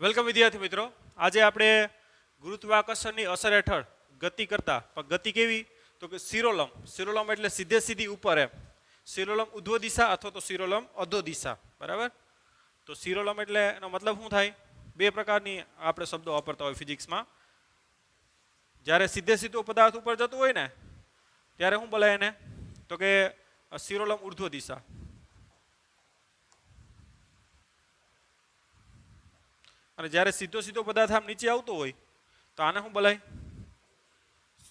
Welcome વિદ્યાર્થી મિત્રો. આજે આપણે ગુરુત્વાકર્ષણની અસર હેઠળ ગતિ કરતા, પણ ગતિ કેવી તો કે શિરોલંબ. શિરોલંબ એટલે સીધે સીધી ઉપર એમ. શિરોલંબ ઉધ્વ દિશા અથવા તો શિરોલંબ અધો દિશા, બરાબર. તો શિરોલંબ એટલે એનો મતલબ શું થાય? બે પ્રકારની આપણે શબ્દો વાપરતા હોય ફિઝિક્સમાં. જ્યારે સીધે સીધો પદાર્થ ઉપર જતો હોય ને ત્યારે શું બોલાય એને? તો કે શિરોલંબ ઉર્ધ્વ દિશા. અને જ્યારે સીધો સીધો પદાર્થ આમ નીચે આવતો હોય તો આને શું બોલાય?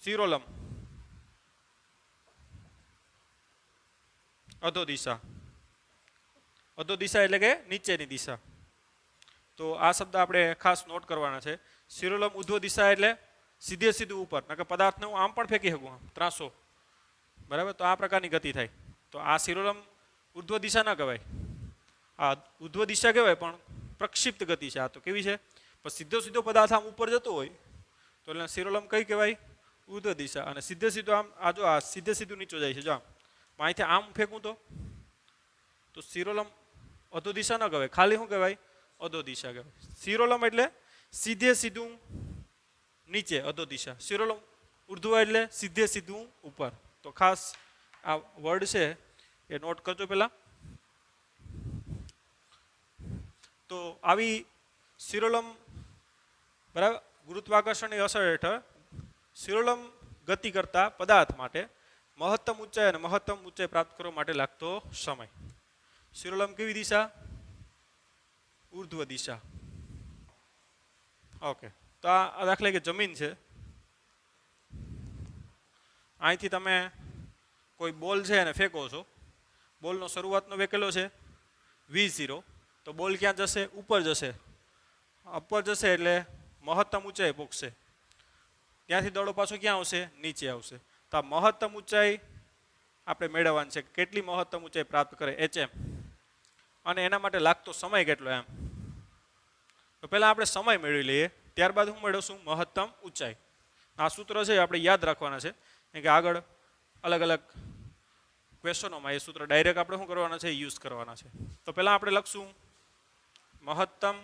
શિરોલંબ અધો દિશા. અધો દિશા એટલે કે નીચેની દિશા. તો આ શબ્દ આપણે ખાસ નોટ કરવાના છે. શિરોલંબ ઉધ્વ દિશા એટલે સીધે સીધું ઉપર, નકર પદાર્થને હું આમ પણ ફેંકી શકું, ત્રાસો, બરાબર. તો આ પ્રકારની ગતિ થાય. તો આ શિરોલંબ ઉર્ધ્વ દિશા ના કહેવાય, આ ઉર્ધ્વ દિશા કહેવાય, પણ પ્રક્ષિપ્ત ગતિ છે. આ તો કેવી છે? પણ સીધો સીધો પદાર્થ આમ ઉપર જતો હોય તો એટલે શિરોલંબ કઈ કહેવાય? ઉર્ધ્વ દિશા. અને સીધે સીધો આમ આ જો આ સીધે સીધું નીચો જાય છે, જો આમ અહીંથી આમ ફેંકું તો શિરોલંબ અધો દિશા ન કહેવાય, ખાલી શું કહેવાય? અધો દિશા કહેવાય. શિરોલંબ એટલે સીધે સીધું નીચે, અધો દિશા. શિરોલંબ ઉર્ધ્વ એટલે સીધે સીધું ઉપર. તો ખાસ આ વર્ડ છે એ નોટ કરજો પહેલા. તો આવી શિરોલંબ, બરાબર, ગુરુત્વાકર્ષણની અસર હેઠળ શિરોલંબ ગતિ કરતા પદાર્થ માટે મહત્તમ ઊંચાઈ અને મહત્તમ ઊંચાઈ પ્રાપ્ત કરવા માટે લાગતો સમય. શિરોલંબ કેવી દિશા? ઉર્ધ્વ દિશા. ઓકે. તો આ દાખલા કે જમીન છે, અહીંથી તમે કોઈ બોલ છે એને ફેંકો છો. બોલનો શરૂઆતનો વેગ કેટલો છે? v0. તો બોલ ક્યાં જશે? ઉપર જશે. ઉપર જશે એટલે મહત્તમ ઊંચાઈ પહોંચશે. ત્યાંથી દડો પાછો ક્યાં આવશે? નીચે આવશે. તો આ મહત્તમ ઊંચાઈ આપણે મેળવવાની છે. કેટલી મહત્તમ ઊંચાઈ પ્રાપ્ત કરે? HM. અને એના માટે લાગતો સમય કેટલો એમ. તો પહેલાં આપણે સમય મેળવી લઈએ, ત્યારબાદ હું મેળવશું મહત્તમ ઊંચાઈ. આ સૂત્ર છે આપણે યાદ રાખવાના છે, કેમ કે આગળ અલગ અલગ ક્વેશ્ચનોમાં એ સૂત્ર ડાયરેક્ટ આપણે શું કરવાના છે? યુઝ કરવાના છે. તો પહેલાં આપણે લખશું મહત્તમ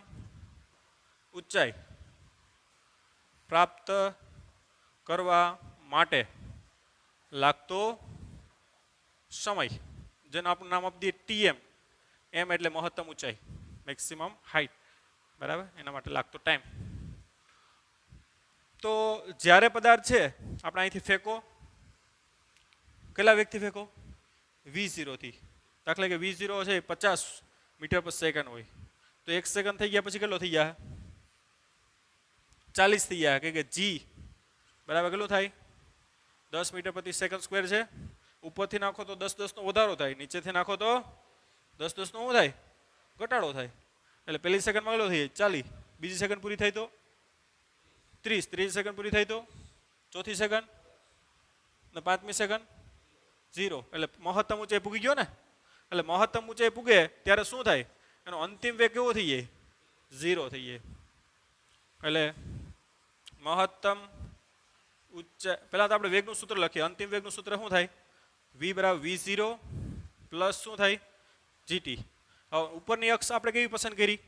ઊંચાઈ પ્રાપ્ત કરવા માટે લાગતો સમય, જેનું આપણું નામ આપી દઈએ TM. એમ એટલે મહત્તમ ઊંચાઈ, મેક્સિમમ હાઈટ, બરાબર. એના માટે લાગતો ટાઈમ. તો જ્યારે પદાર્થ છે આપણે અહીંથી ફેંકો, કેટલા વેગથી ફેંકો? v0 થી. દાખલા કે v0 છે 50 મીટર પર સેકન્ડ હોય તો 1 સેકન્ડ થઈ ગયા પછી કેટલો થઈ જાય? 40 થઈ જાય, કે g બરાબર કેટલું થાય? 10 મીટર પ્રતિ સેકન્ડ સ્ક્વેર છે. ઉપરથી નાખો તો 10 નો વધારો થાય, નીચેથી નાખો તો 10 નો શું થાય? ઘટાડો થાય. એટલે પહેલી સેકન્ડમાં કેટલો થઈ જાય? 40. બીજી સેકન્ડ પૂરી થઈ તો 30. ત્રીજી સેકન્ડ પૂરી થઈ તો ચોથી સેકન્ડ ને પાંચમી સેકન્ડ 0. એટલે મહત્તમ ઊંચાઈ પૂગી ગયો ને. એટલે મહત્તમ ઊંચાઈ પૂગે ત્યારે શું થાય? એનો અંતિમ વેગ કેવો થઈ જાય? 0 થઈ જાય. એટલે મહત્તમ ઊંચાઈ, પહેલાં તો આપણે વેગનું સૂત્ર લખીએ. અંતિમ વેગનું સૂત્ર શું થાય? v બરાબર v0 પ્લસ શું થાય? gt. હવે ઉપરની અક્ષ આપણે કેવી પસંદ કરી?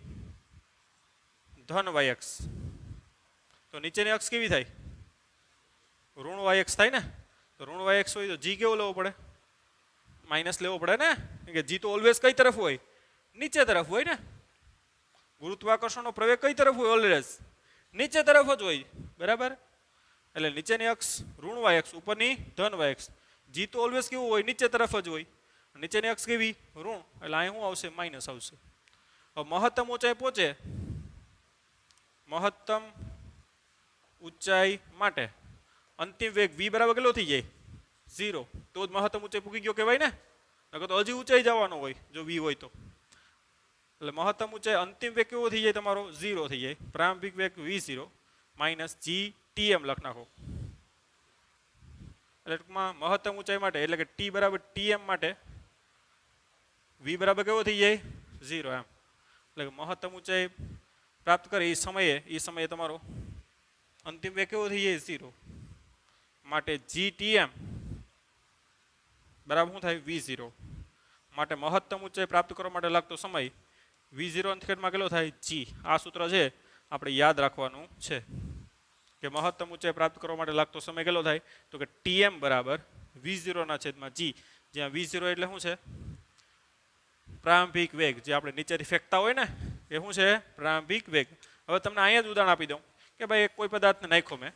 ધન y અક્ષ. તો નીચેની અક્ષ કેવી થાય? ઋણ y અક્ષ થાય ને. તો ઋણ y અક્ષ હોય તો g કેવો લેવો પડે? માઇનસ લેવો પડે ને, કે g તો ઓલવેઝ કઈ તરફ હોય? નીચે તરફ હોય ને. ગુરુત્વાકર્ષણનો પ્રવેગ કઈ તરફ હોય? ઓલવેઝ નીચે તરફ જ હોય, બરાબર. એટલે નીચેની અક્ષ ઋણ y અક્ષ, ઉપરની ધન y અક્ષ. g તો ઓલવેઝ કેવું હોય? નીચે તરફ જ હોય. નીચેની અક્ષ કેવી? ઋણ. એટલે અહીં શું આવશે? માઇનસ આવશે. હવે મહત્તમ ઊંચાઈ પહોંચે, મહત્તમ ઊંચાઈ માટે અંતિમ વેગ v બરાબર કેટલો થઈ જાય? 0. તો જ મહત્તમ ઊંચાઈ પૂગી ગયો કહેવાય ને. નકર તો હજી ઊંચાઈ જવાનો હોય જો v હોય તો. એટલે મહત્તમ ઊંચાઈ અંતિમ વેગ કેવો થઈ જાય તમારો? 0 થઈ જાય. પ્રારંભિક વેગ v0 માઇનસ gtm લખ નાખો. એટલે ટૂંકમાં મહત્તમ ઊંચાઈ માટે, એટલે કે t બરાબર tm માટે v બરાબર કેવો થઈ જાય? 0 એમ. એટલે કે મહત્તમ ઊંચાઈ પ્રાપ્ત કરે એ સમયે તમારો અંતિમ વેગ કેવો થઈ જાય? 0. માટે gtm બરાબર શું થાય? v0. માટે મહત્તમ ઊંચાઈ પ્રાપ્ત કરવા માટે લાગતો સમય v0 અંતખેદમાં કેટલો થાય? g. આ સૂત્ર છે આપણે યાદ રાખવાનું છે કે મહત્તમ ઊંચાઈ પ્રાપ્ત કરવા માટે લાગતો સમય કેટલો થાય તો કે Tm બરાબર v0/g, જ્યાં v0 એટલે શું છે પ્રારંભિક વેગ, જે આપણે નીચેથી ફેંકતા હોય ને એ શું છે પ્રારંભિક વેગ. હવે તમને અહીંયા જ ઉદાહરણ આપી દઉં કે ભાઈ કોઈ પદાર્થને નાખ્યો મેં,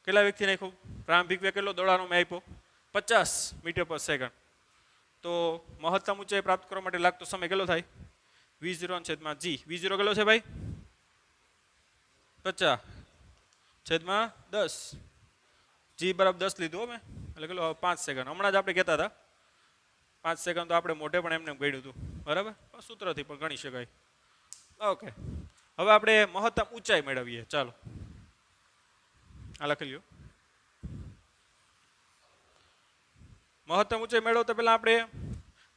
કેટલા વેગથી નાખ્યો, પ્રારંભિક વેગ કેટલો દોડાનો મેં આપ્યો 50 મીટર/સેકન્ડ, તો મહત્તમ ઊંચાઈ પ્રાપ્ત કરવા માટે લાગતો સમય કેટલો થાય v0/g. v0 કેટલો છે ભાઈ 50/10, g બરાબર 10 લીધું મેં, એટલે કેટલો 5 સેકન્ડ. હમણાં જ આપણે કહેતા હતા 5 સેકન્ડ તો આપણે મોઢે પણ એમને ગણ્યું હતું, બરાબર, સૂત્રથી પણ ગણી શકાય. ઓકે, હવે આપણે મહત્તમ ઊંચાઈ મેળવીએ. ચાલો આ લખી લ્યો. મહત્તમ ઊંચાઈ મેળવતા પહેલા આપણે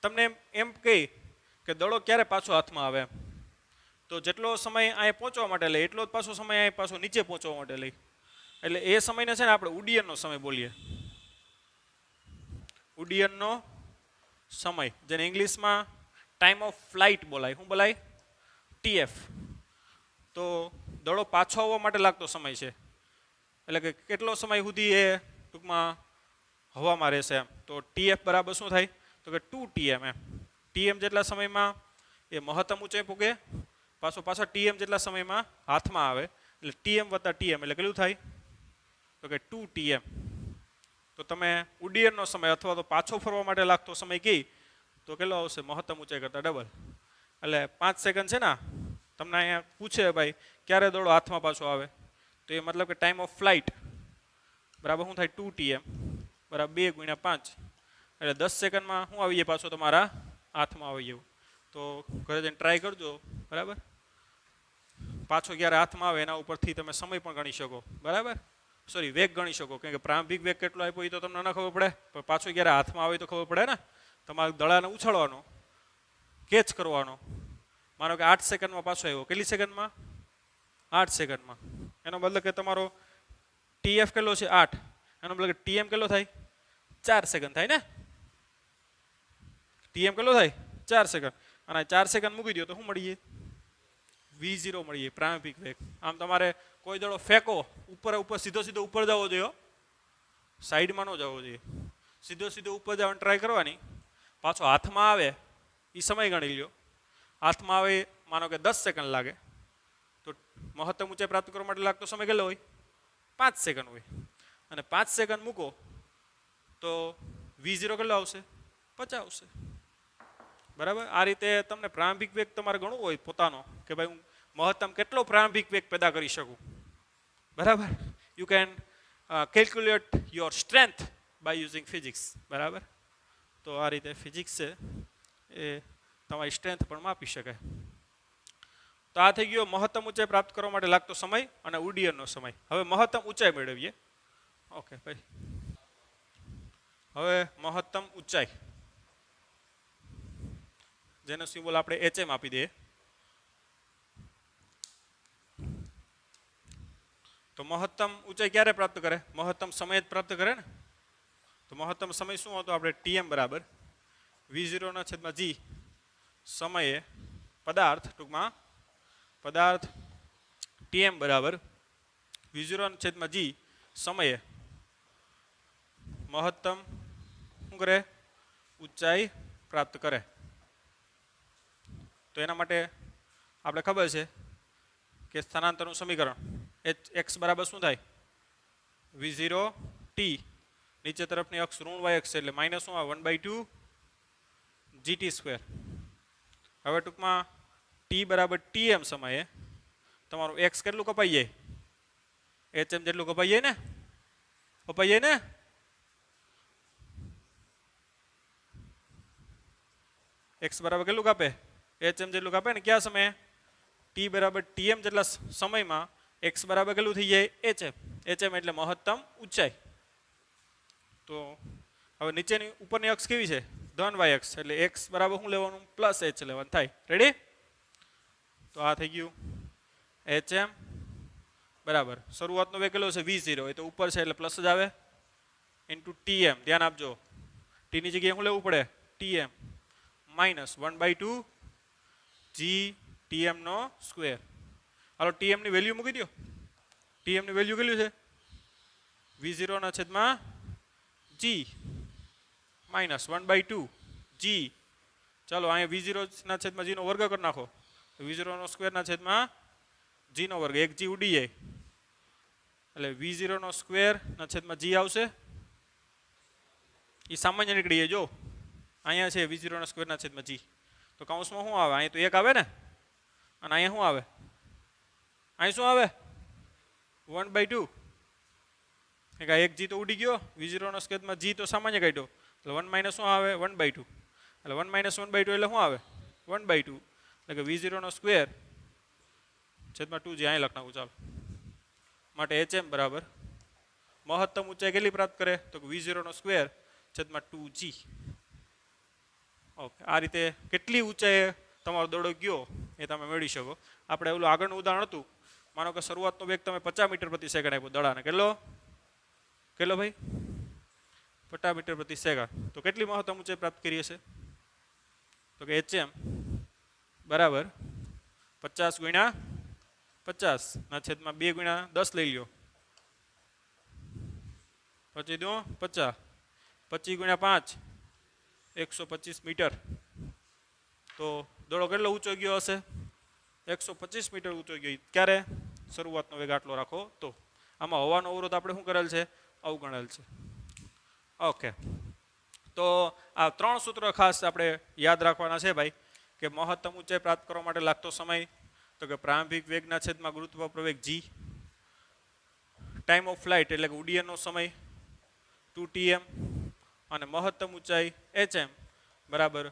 તમને એમ કહી કે દડો ક્યારે પાછો હાથમાં આવે એમ, તો જેટલો સમય અહીંયા પહોંચવા માટે લે એટલો જ પાછો સમય અહીંયા પાછો નીચે પહોંચવા માટે લઈ, એટલે એ સમયને છે ને આપણે ઉડ્ડયનનો સમય બોલીએ. ઉડ્ડયનનો સમય, જેને ઇંગ્લિશમાં ટાઈમ ઓફ ફ્લાઇટ બોલાય. શું બોલાય? TF. તો દડો પાછો આવવા માટે લાગતો સમય છે, એટલે કે કેટલો સમય સુધી એ ટૂંકમાં હવામાં રહેશે એમ, તો TF બરાબર શું થાય તો કે 2Tm એમ. TM જેટલા સમયમાં એ મહત્તમ ઊંચાઈ પૂગે, પાછા TM જેટલા સમયમાં હાથમાં આવે, એટલે TM વત્તા TM એટલે કેટલું થાય તો કે 2Tm. તો તમે ઉડ્ડયનનો સમય અથવા તો પાછો ફરવા માટે લાગતો સમય કહી તો કેટલો આવશે મહત્તમ ઊંચાઈ કરતાં ડબલ. એટલે 5 સેકન્ડ છે ને, તમને અહીંયા પૂછે ભાઈ ક્યારે દડો હાથમાં પાછો આવે, તો એ મતલબ કે ટાઈમ ઓફ ફ્લાઇટ બરાબર શું થાય 2Tm બરાબર 2 × 5, એટલે 10 સેકન્ડમાં શું આવી જાય પાછો તમારા હાથમાં આવી જાય. તો ઘરે જઈને ટ્રાય કરજો, બરાબર. પાછો ક્યારે હાથમાં આવે એના ઉપરથી તમે સમય પણ ગણી શકો, બરાબર, સોરી વેગ ગણી શકો, કેમ કે પ્રારંભિક વેગ કેટલો આપ્યો એ તો તમને ન ખબર પડે, પણ પાછો ક્યારે હાથમાં આવે તો ખબર પડે ને. તમારે દડાને ઉછાળવાનો, કેચ કરવાનો, માનો કે 8 સેકન્ડમાં પાછો આવ્યો, કેટલી સેકન્ડમાં 8 સેકન્ડમાં, એનો મતલબ કે તમારો TF કેટલો છે 8, એનો મતલબ કે TM કેટલો થાય 4 સેકન્ડ થાય ને. TM કેટલો થાય 4 સેકન્ડ, અને 4 સેકન્ડ મૂકી દો તો શું મળી જાય v0 મળી જાય પ્રારંભિક વેગ. આમ તમારે કોઈ દડો ફેંકો ઉપર સીધો ઉપર જવો જોઈએ, સાઈડમાં ન જવો જોઈએ, સીધો ઉપર જવાની ટ્રાય કરવાની. પાછો હાથમાં આવે એ સમય ગણી લ્યો, હાથમાં આવે માનો કે 10 સેકન્ડ લાગે, તો મહત્તમ ઊંચાઈ પ્રાપ્ત કરવા માટે લાગતો સમય કેટલો હોય 5 સેકન્ડ હોય, અને 5 સેકન્ડ મૂકો તો v0 કેટલો આવશે 50 આવશે, બરાબર. આ રીતે તમને પ્રારંભિક વેગ તમારે ગણવો હોય પોતાનો કે ભાઈ હું મહત્તમ કેટલો પ્રારંભિક વેગ પેદા કરી શકું, બરાબર. You can calculate your strength by using physics, બરાબર. તો આ રીતે ફિઝિક્સ છે એ તમારી સ્ટ્રેન્થ પણ માપી શકે. તો આ થઈ ગયો મહત્તમ ઊંચાઈ પ્રાપ્ત કરવા માટે લાગતો સમય અને ઉડ્ડયનનો સમય. હવે મહત્તમ ઊંચાઈ મેળવીએ. ઓકે ભાઈ, હવે મહત્તમ ઊંચાઈ જેનો સિમ્બોલ આપણે HM આપી દઈએ. તો મહત્તમ ઊંચાઈ ક્યારે પ્રાપ્ત કરે? મહત્તમ સમય જ પ્રાપ્ત કરે ને. તો મહત્તમ સમય શું હતો આપણે TM બરાબર v0/g સમયે પદાર્થ, ટૂંકમાં પદાર્થ TM બરાબર v0/g સમયે મહત્તમ શું કરે ઊંચાઈ પ્રાપ્ત કરે. તો એના માટે આપણે ખબર છે કે સ્થાનાંતરનું સમીકરણ x બરાબર શું થાય v0t, નીચે તરફની અક્ષ ઋણ y અક્ષ એટલે માઇનસ શું આવે 1/2 gt². હવે ટૂંકમાં t બરાબર tm સમયે તમારું x કેટલું કપાઈ જાય hm જેટલું કપાઈ જાય ને, x બરાબર કેટલું કાપે hm જેટલું કાપે ને. કયા સમયે t બરાબર tm જેટલા સમયમાં x બરાબર કેટલું થઈ જાય hm એટલે મહત્તમ ઊંચાઈ. તો હવે નીચેની ઉપરની અક્ષ કેવી છે ધન y અક્ષ, એટલે x બરાબર શું લેવાનું પ્લસ h લેવાનું થાય. રેડી? તો આ થઈ ગયું hm બરાબર શરૂઆતનો વેગ કેટલો છે v0, એ તો ઉપર છે એટલે પ્લસ જ આવે, ઇન્ટુ tm. ધ્યાન આપજો t ની જગ્યાએ શું લેવું પડે tm માઇનસ 1/2 g tm નો સ્ક્વેર. હાલો ટીએમ ની વેલ્યુ મૂકી દો. ટીએમ ની વેલ્યુ કેટલી છે? V0 ના છેદમાં G માઇનસ 1/2 G. ચાલો અહીંયા V0 ના છેદમાં G નો વર્ગ કરી નાખો. V0 નો સ્ક્વેર ના છેદમાં G નો વર્ગ, એક G ઉડી જાય એટલે V0 નો સ્ક્વેર ના છેદમાં G આવશે. એ સામાન્ય નીકળી જાય. જો અહીંયા છે V0 ના સ્ક્વેર ના છેદમાં G, તો કૌંસમાં શું આવે? અહીંયા તો 1 આવે ને, અને અહીંયા શું આવે? અહીં શું આવે? 1/2. એક G તો ઉડી ગયો. V0 નો છેદમાં G તો સામાન્ય કાઢ્યો એટલે 1 માઇનસ શું આવે? 1/2. એટલે 1 માઇનસ 1/2 એટલે શું આવે? 1/2. એટલે કે V0 નો સ્ક્વેર છેદમાં 2G અહીં લખ નાખું. ચાલો માટે HM બરાબર મહત્તમ ઊંચાઈ કેટલી પ્રાપ્ત કરે? તો V0 નો સ્ક્વેર છેદમાં 2G. ઓકે, આ રીતે કેટલી ઊંચાઈએ તમારો દડો ગયો એ તમે મેળવી શકો. આપણે ઓલું આગળનું ઉદાહરણ હતું, માનો કે શરૂઆતનો વેગ તમે 50 મીટર પ્રતિ સેકન્ડ આપ્યો દડાને. કેટલો ભાઈ? 50 મીટર પ્રતિ સેકન્ડ. તો કેટલી મહત્તમ ઊંચાઈ પ્રાપ્ત કરી હશે? તો કે HM બરાબર 50 ગુણ્યા 50 ના છેદમાં 2 ગુણ્યા 10 લઈ લ્યો. પછી દો 50, 25 ગુણ્યા 5 125 મીટર. તો દડો કેટલો ઊંચો ગયો હશે? 125 મીટર ઊંચો ગયો. ક્યારે? શરૂઆતનો વેગ આટલો રાખો તો. આમાં હવાનો અવરોધ આપણે શું કરેલ છે? અવગણેલ છે. ઓકે, તો આ 3 સૂત્ર ખાસ આપણે યાદ રાખવાના છે ભાઈ, કે મહત્તમ ઊંચાઈ પ્રાપ્ત કરવા માટે લાગતો સમય, તો કે પ્રારંભિક વેગના છેદમાં ગુરુત્વ પ્રવેગ G, ટાઈમ ઓફ ફ્લાઇટ એટલે કે ઉડ્ડયનનો સમય 2Tm, અને મહત્તમ ઊંચાઈ HM બરાબર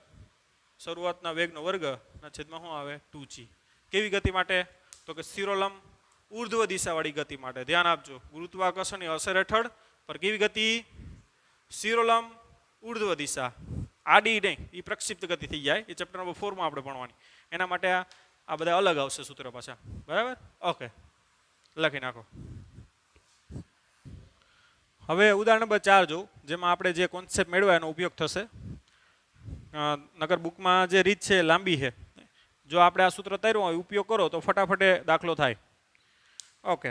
શરૂઆતના વેગનો વર્ગ ના છેદમાં શું આવે? 2G. કેવી ગતિ માટે? તો કે શિરોલંબ ઉર્ધ્વ દિશાવાળી ગતિ માટે. ધ્યાન આપજો, ગુરુત્વાકર્ષણની અસર હેઠળ પર કેવી ગતિ? શિરોલંબ ઉર્ધ્વ દિશા, આડી નહીં, એ પ્રક્ષિપ્ત ગતિ થઈ જાય. એ ચેપ્ટર નંબર 4 માં આપણે ભણવાની. એના માટે આ બધા અલગ આવશે સૂત્ર પાછા. બરાબર? ઓકે, લખી નાખો. હવે ઉદાહરણ નંબર 4 જો, જેમાં આપણે જે કોન્સેપ્ટ મેળવ્યા એનો ઉપયોગ થશે. નગર બુકમાં જે રીત છે લાંબી છે. જો આપણે આ સૂત્ર તર્યું હોય, ઉપયોગ કરો તો ફટાફટે દાખલો થાય. ઓકે,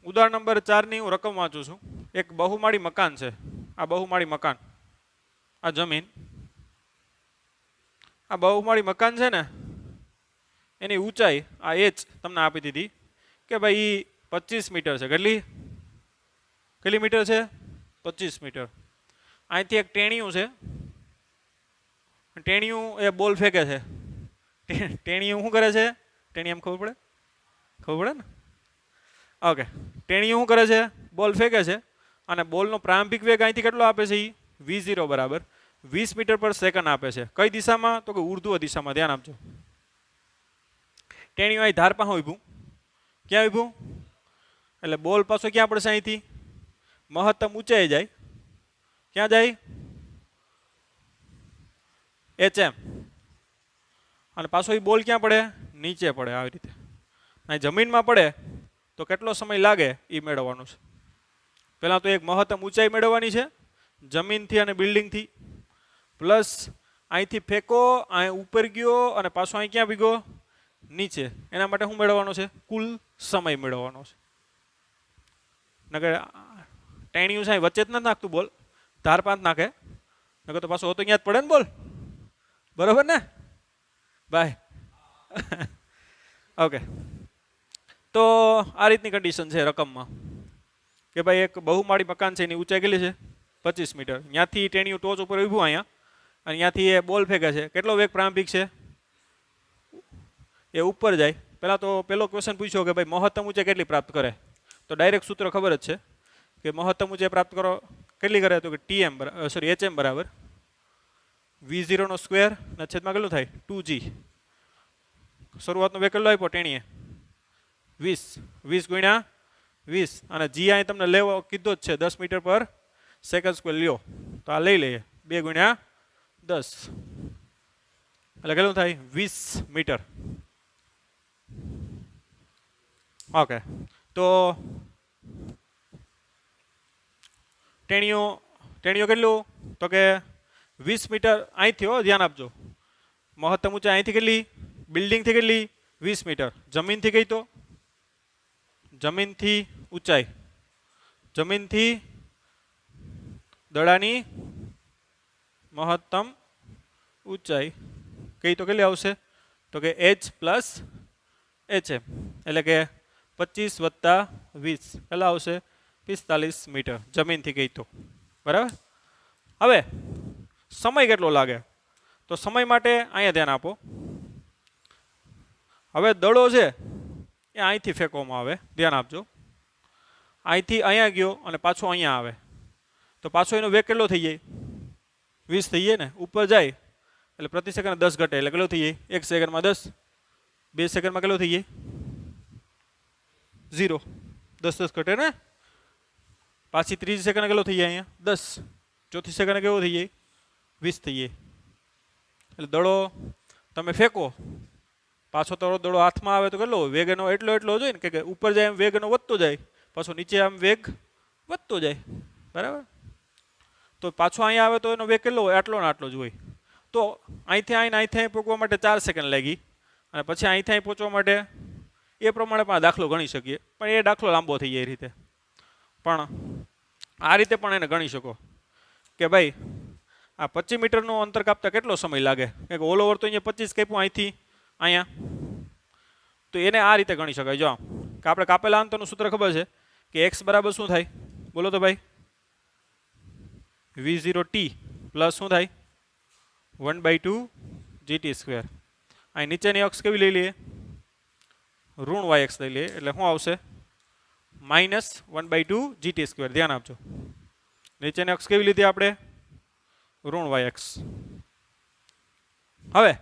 ઉદાહરણ નંબર 4 ની હું રકમ વાંચું છું. એક બહુમાળી મકાન છે. આ બહુમાળી મકાન, આ જમીન, આ બહુમાળી મકાન છે ને, એની ઊંચાઈ આ H તમને આપી દીધી કે ભાઈ 25 મીટર છે. કેટલી મીટર છે? 25 મીટર. અહીંથી એક ટેણિયું છે. ટેણિયું એ બોલ ફેંકે છે. ટેણિયું શું કરે છે? ટેણી એમ ખબર પડે ને? ઓકે, ટેણિયું શું કરે છે? બોલ ફેંકે છે. અને બોલનો પ્રારંભિક વેગ અહીંથી કેટલો આપે છે? V0 બરાબર 20 મીટર પર સેકન્ડ આપે છે. કઈ દિશામાં? તો કે ઉર્ધ્વ દિશામાં. ધ્યાન આપજો. ટેણિયું અહીં ધાર પાસે ઊભું. ક્યાં ઊભું? એટલે બોલ પાછો ક્યાં પડશે? અહીંથી મહત્તમ ઊંચાઈ જાય. ક્યાં જાય? HM. અને પાછો એ બોલ ક્યાં પડે? નીચે પડે. આવી રીતે અહીં જમીનમાં પડે તો કેટલો સમય લાગે એ મેળવવાનું છે. પહેલાં તો એક મહત્તમ ઊંચાઈ મેળવવાની છે જમીનથી અને બિલ્ડિંગથી, પ્લસ અહીંથી ફેંકો, અહીં ઉપર ગયો અને પાછો અહીં ક્યાં ભીગો? નીચે. એના માટે શું મેળવવાનો છે? કુલ સમય મેળવવાનો છે. નકર ટેણિયું છે વચ્ચે જ નથી નાખતું બોલ, ધાર પાંચ નાખે, નકર તો પાછો હોતો ત્યાં જ પડે ને બોલ. બરોબર ને બાય? ઓકે, તો આ રીતની કન્ડિશન છે રકમમાં કે ભાઈ એક બહુમાળી મકાન છે, એની ઊંચાઈ કેટલી છે? 25 મીટર. ત્યાંથી ટેણિયું ટોચ ઉપર ઊભું અહીંયા, અને ત્યાંથી એ બોલ ફેંકે છે. કેટલો વેગ પ્રારંભિક છે? એ ઉપર જાય. પહેલાં તો પહેલો ક્વેશ્ચન પૂછ્યો કે ભાઈ મહત્તમ ઊંચાઈ કેટલી પ્રાપ્ત કરે? તો ડાયરેક્ટ સૂત્ર ખબર જ છે કે મહત્તમ ઊંચાઈ પ્રાપ્ત કરો કેટલી કરે? તો કે HM બરાબર V0 નો સ્ક્વેર ના છેદમાં કેટલું થાય? 2G. શરૂઆતનો વેગ કેટલો આપ્યો ટેણીએ? 20 ગુણ્યા 20, અને G અહીં તમને લેવો કીધો જ છે 10 મીટર પર સેકન્ડ સ્ક્વેર લ્યો, તો આ લઈ લઈએ 2 ગુણ્યા 10 એટલે કેટલું થાય? 20 મીટર. ઓકે, તો ટેણીઓ કેટલું? તો કે 20 મીટર અહીંથી. ધ્યાન આપજો, મહત્તમ ઊંચાઈ અહીંથી કેટલી? બિલ્ડિંગથી કેટલી 20 મીટર, જમીનથી કઈ તો જમીનથી ઊંચાઈ, જમીનથી દડાની મહત્તમ ઊંચાઈ કઈ તો કેટલી આવશે તો કે h પ્લસ HM એટલે કે 25 વત્તા 20 કેટલા આવશે 45 મીટર જમીનથી કઈ તો બરાબર. હવે સમય કેટલો લાગે તો સમય માટે અહીંયા ધ્યાન આપો. હવે દડો છે એ અહીંથી ફેંકવામાં આવે, ધ્યાન આપજો. અહીંથી અહીંયા ગયો અને પાછો અહીંયા આવે તો પાછો એનો વેગ કેટલો થઈ જાય 20 થઈ જાય ને. ઉપર જાય એટલે પ્રતિ સેકન્ડ 10 ઘટે એટલે કેટલો થઈ જાય 1 સેકન્ડમાં 10, 2 સેકન્ડમાં કેટલો થઈ જાય 0, 10 ઘટે ને. પાછી ત્રીજી સેકન્ડ કેટલો થઈ જાય અહીંયા 10, ચોથી સેકન્ડ કેવો થઈ જાય 20 થઈ જાય. એટલે દડો તમે ફેંકો પાછો તો દડો હાથમાં આવે તો કેટલો વેગ એનો એટલો જોઈએ ને કે ઉપર જાય એમ વેગ એનો વધતો જાય, પાછો નીચે આમ વેગ વધતો જાય બરાબર. તો પાછો અહીંયા આવે તો એનો વેગ કેટલો હોય આટલો ને આટલો જ હોય. તો અહીંથી અહીં પહોંચવા માટે 4 સેકન્ડ લાગી અને પછી અહીંથી અહીં પહોંચવા માટે એ પ્રમાણે પણ દાખલો ગણી શકીએ, પણ એ દાખલો લાંબો થઈ જાય એ રીતે. પણ આ રીતે પણ એને ગણી શકો કે ભાઈ આ 25 મીટરનું અંતર કાપતા કેટલો સમય લાગે, કે ઓલ ઓવર તો અહીંયા 25 કાપ્યું અહીંથી અહીંયા, તો એને આ રીતે ગણી શકાય. જો કે આપણે કાપેલા અંતરનું સૂત્ર ખબર છે કે x બરાબર શું થાય બોલો તો ભાઈ v0t પ્લસ શું થાય 1/2 gt². અહીં નીચેની અક્ષ કેવી લઈ લઈએ ઋણ yx લઈ લઈએ એટલે શું આવશે -1/2 gt². ધ્યાન આપજો નીચેની અક્ષ કેવી લીધી આપણે ઋણ yx. હવે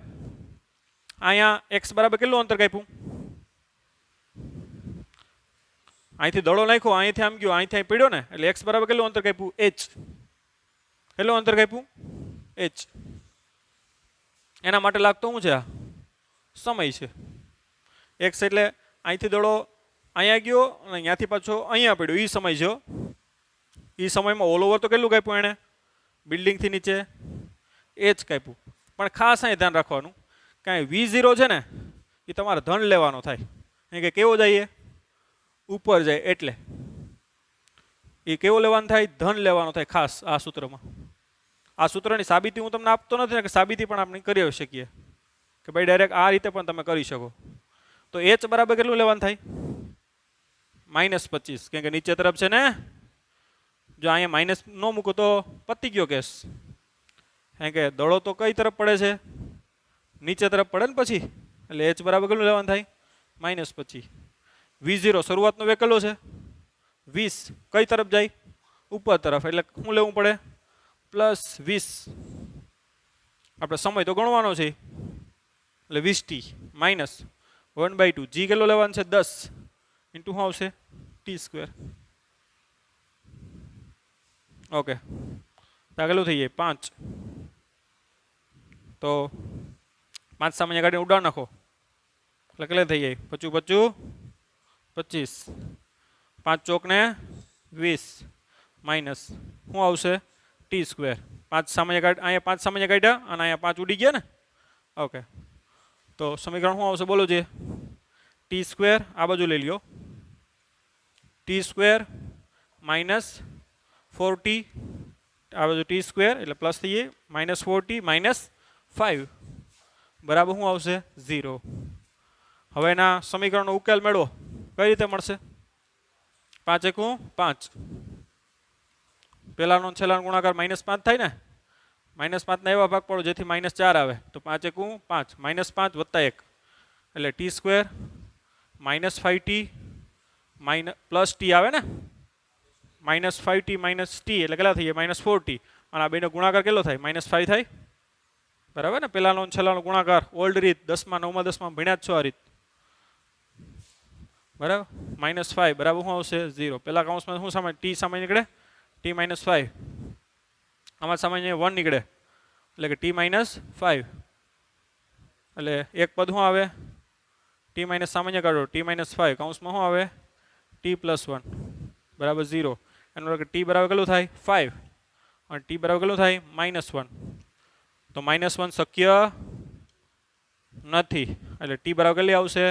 અહીંયા x બરાબર કેટલું અંતર કાપ્યું, અહીંથી દડો નાખ્યો અહીંથી આમ ગયો અહીંથી અહીં પડ્યો ને એટલે x બરાબર કેટલું અંતર કાપ્યું h. કેટલું અંતર કાપ્યું h. એના માટે લાગતો શું છે આ સમય છે. x એટલે અહીંથી દડો અહીંયા ગયો અને અહીંયાથી પાછો અહીંયા પડ્યો એ સમય છે. એ સમયમાં ઓલ ઓવર તો કેટલું કાપ્યું એણે બિલ્ડિંગથી નીચે h કાપ્યું. પણ ખાસ અહીં ધ્યાન રાખવાનું કાંઈ v0 છે ને એ તમારે ધન લેવાનો થાય, અહીં કે કેવો જાય ઉપર જાય એટલે એ કેવો લેવાનો થાય ધન લેવાનો થાય ખાસ આ સૂત્રમાં. આ સૂત્રની સાબિતી હું તમને આપતો નથી ને કે સાબિતી પણ આપણે કરી શકીએ કે ભાઈ ડાયરેક્ટ આ રીતે પણ તમે કરી શકો. તો h બરાબર કેટલું લેવાનું થાય -25, કેમ કે નીચે તરફ છે ને જો અહીંયા માઇનસ ન મૂકો તો પતી ગયો કેસ. કારણ કે દડો તો કઈ તરફ પડે છે નીચે તરફ પડે ને પછી એટલે h બરાબર કેટલું લેવાનું થાય -25. v0 શરૂઆતનો વેગ કેટલો છે 20, કઈ તરફ જાય ઉપર તરફ એટલે શું લેવું પડે +20. આપણે સમય તો ગણવાનો છે એટલે 20t -1/2 g કેટલો લેવાનો છે 10 ઇન્ટુ શું આવશે t². ઓકે તો કેટલું થઈ જાય 5. તો 5 સામાન્ય કાઢીને ઉડાડ નાખો એટલે કેટલે થઈ જાય 25 25 5 ચોક ને 20 માઇનસ શું આવશે t². 5 સામાન્ય કાઢ અહીંયા 5 સામાન્ય કાઢ્યા અને અહીંયા 5 ઉડી ગયા ને. ઓકે તો સમીકરણ શું આવશે બોલો જે t² આ બાજુ લઈ લ્યો t² -4t આ બાજુ t² એટલે પ્લસ થઈ જાય -4t -5 બરાબર શું આવશે 0. હવે એના સમીકરણનો ઉકેલ મેળવો કઈ રીતે મળશે 5 એકુ 5, પહેલાનો છેલ્લાનો ગુણાકાર -5 થાય ને, -5 ના એવા ભાગ પડો જેથી -4 આવે તો 5 એકુ 5 -5 વત્તા 1 એટલે t² -5t પ્લસ t આવે ને -5t t એટલે કેટલા થઈ જાય -4t અને આ બેનો ગુણાકાર કેટલો થાય -5 થાય બરાબર ને. પહેલાનો છેલ્લાનો ગુણાકાર ઓલ્ડ રીત 10માં 9માં 10માં ભણ્યા જ છો આ રીત બરાબર. -5 બરાબર શું આવશે 0. પહેલા કૌંસમાં શું સામાન્ય t સામાન્ય નીકળે t -5, આમાં સામાન્ય 1 નીકળે એટલે કે t -5 એટલે એક પદ શું આવે t સામાન્ય કાઢો t -5 કૌંસમાં શું આવે t +1 બરાબર 0. એનો એટલે કે t બરાબર કેટલું થાય 5 અને t બરાબર કેટલું થાય -1. તો -1 શક્ય નથી એટલે ટી બરાબર કેટલી આવશે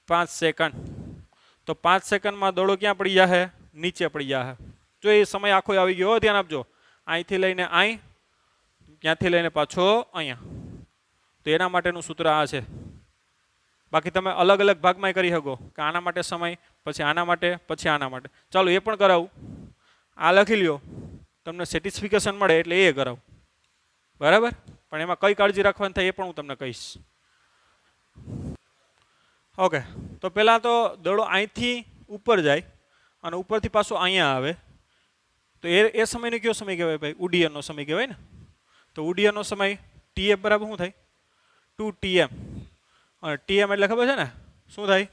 5 સેકન્ડ તો 5 સેકન્ડમાં દડો ક્યાં પડી જાહે નીચે પડી જાહે જો એ સમય આખો આવી ગયો ધ્યાન આપજો અહીંથી લઈને અહીં ક્યાંથી લઈને પાછો અહીંયા તો એના માટેનું સૂત્ર આ છે બાકી તમે અલગ અલગ ભાગમાં કરી શકો કે આના માટે સમય પછી આના માટે પછી આના માટે ચાલો એ પણ કરાવું આ લખી લ્યો તમને સેટિસ્ફિકેશન મળે એટલે એ કરાવું બરાબર પણ એમાં કઈ કાળજી રાખવાની થાય એ પણ હું તમને કહીશ ઓકે તો પહેલાં તો દડો અહીંથી ઉપર જાય અને ઉપરથી પાછો અહીંયા આવે તો એ સમયનો કયો સમય કહેવાય ભાઈ ઉડ્ડયનનો સમય કહેવાય ને તો ઉડ્ડયનનો સમય ટીએફ બરાબર શું થાય 2 TM અને ટીએમ એટલે ખબર છે ને શું થાય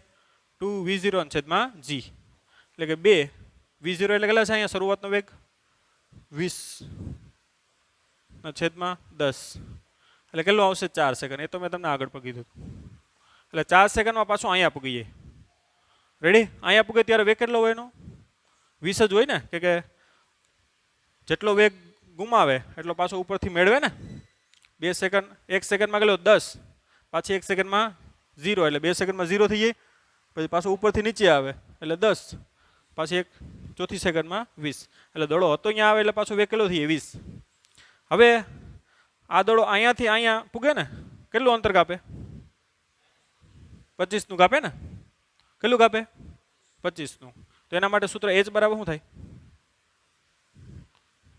2 V0 છેદમાં G એટલે કે 2 V0 એટલે કેટલા છે અહીંયા શરૂઆતનો વેગ 20 છેદમાં 10 એટલે કેટલું આવશે 4 સેકન્ડ એ તો મેં તમને આગળ પણ કીધું એટલે 4 સેકન્ડમાં પાછું અહીંયા પૂગી જાય રેડી અહીંયા પૂગે ત્યારે વેગ કેટલો હોય એનો 20 જ હોય ને કે જેટલો વેગ ગુમાવે એટલો પાછો ઉપરથી મેળવે ને 2 સેકન્ડ 1 સેકન્ડમાં કેટલો 10 પાછી 1 સેકન્ડમાં 0 એટલે 2 સેકન્ડમાં 0 થઈ જાય પછી પાછું ઉપરથી નીચે આવે એટલે 10 પાછી એક ચોથી સેકન્ડમાં 20 એટલે દડો હતો અહીંયા આવે એટલે પાછો વેગ કેટલો થઈ જાય 20 હવે આ દડો અહીંયાથી અહીંયા પૂગે ને કેટલું અંતર કાપે 25નું કાપે ને કેટલું કાપે 25નું તો એના માટે સૂત્ર H બરાબર શું થાય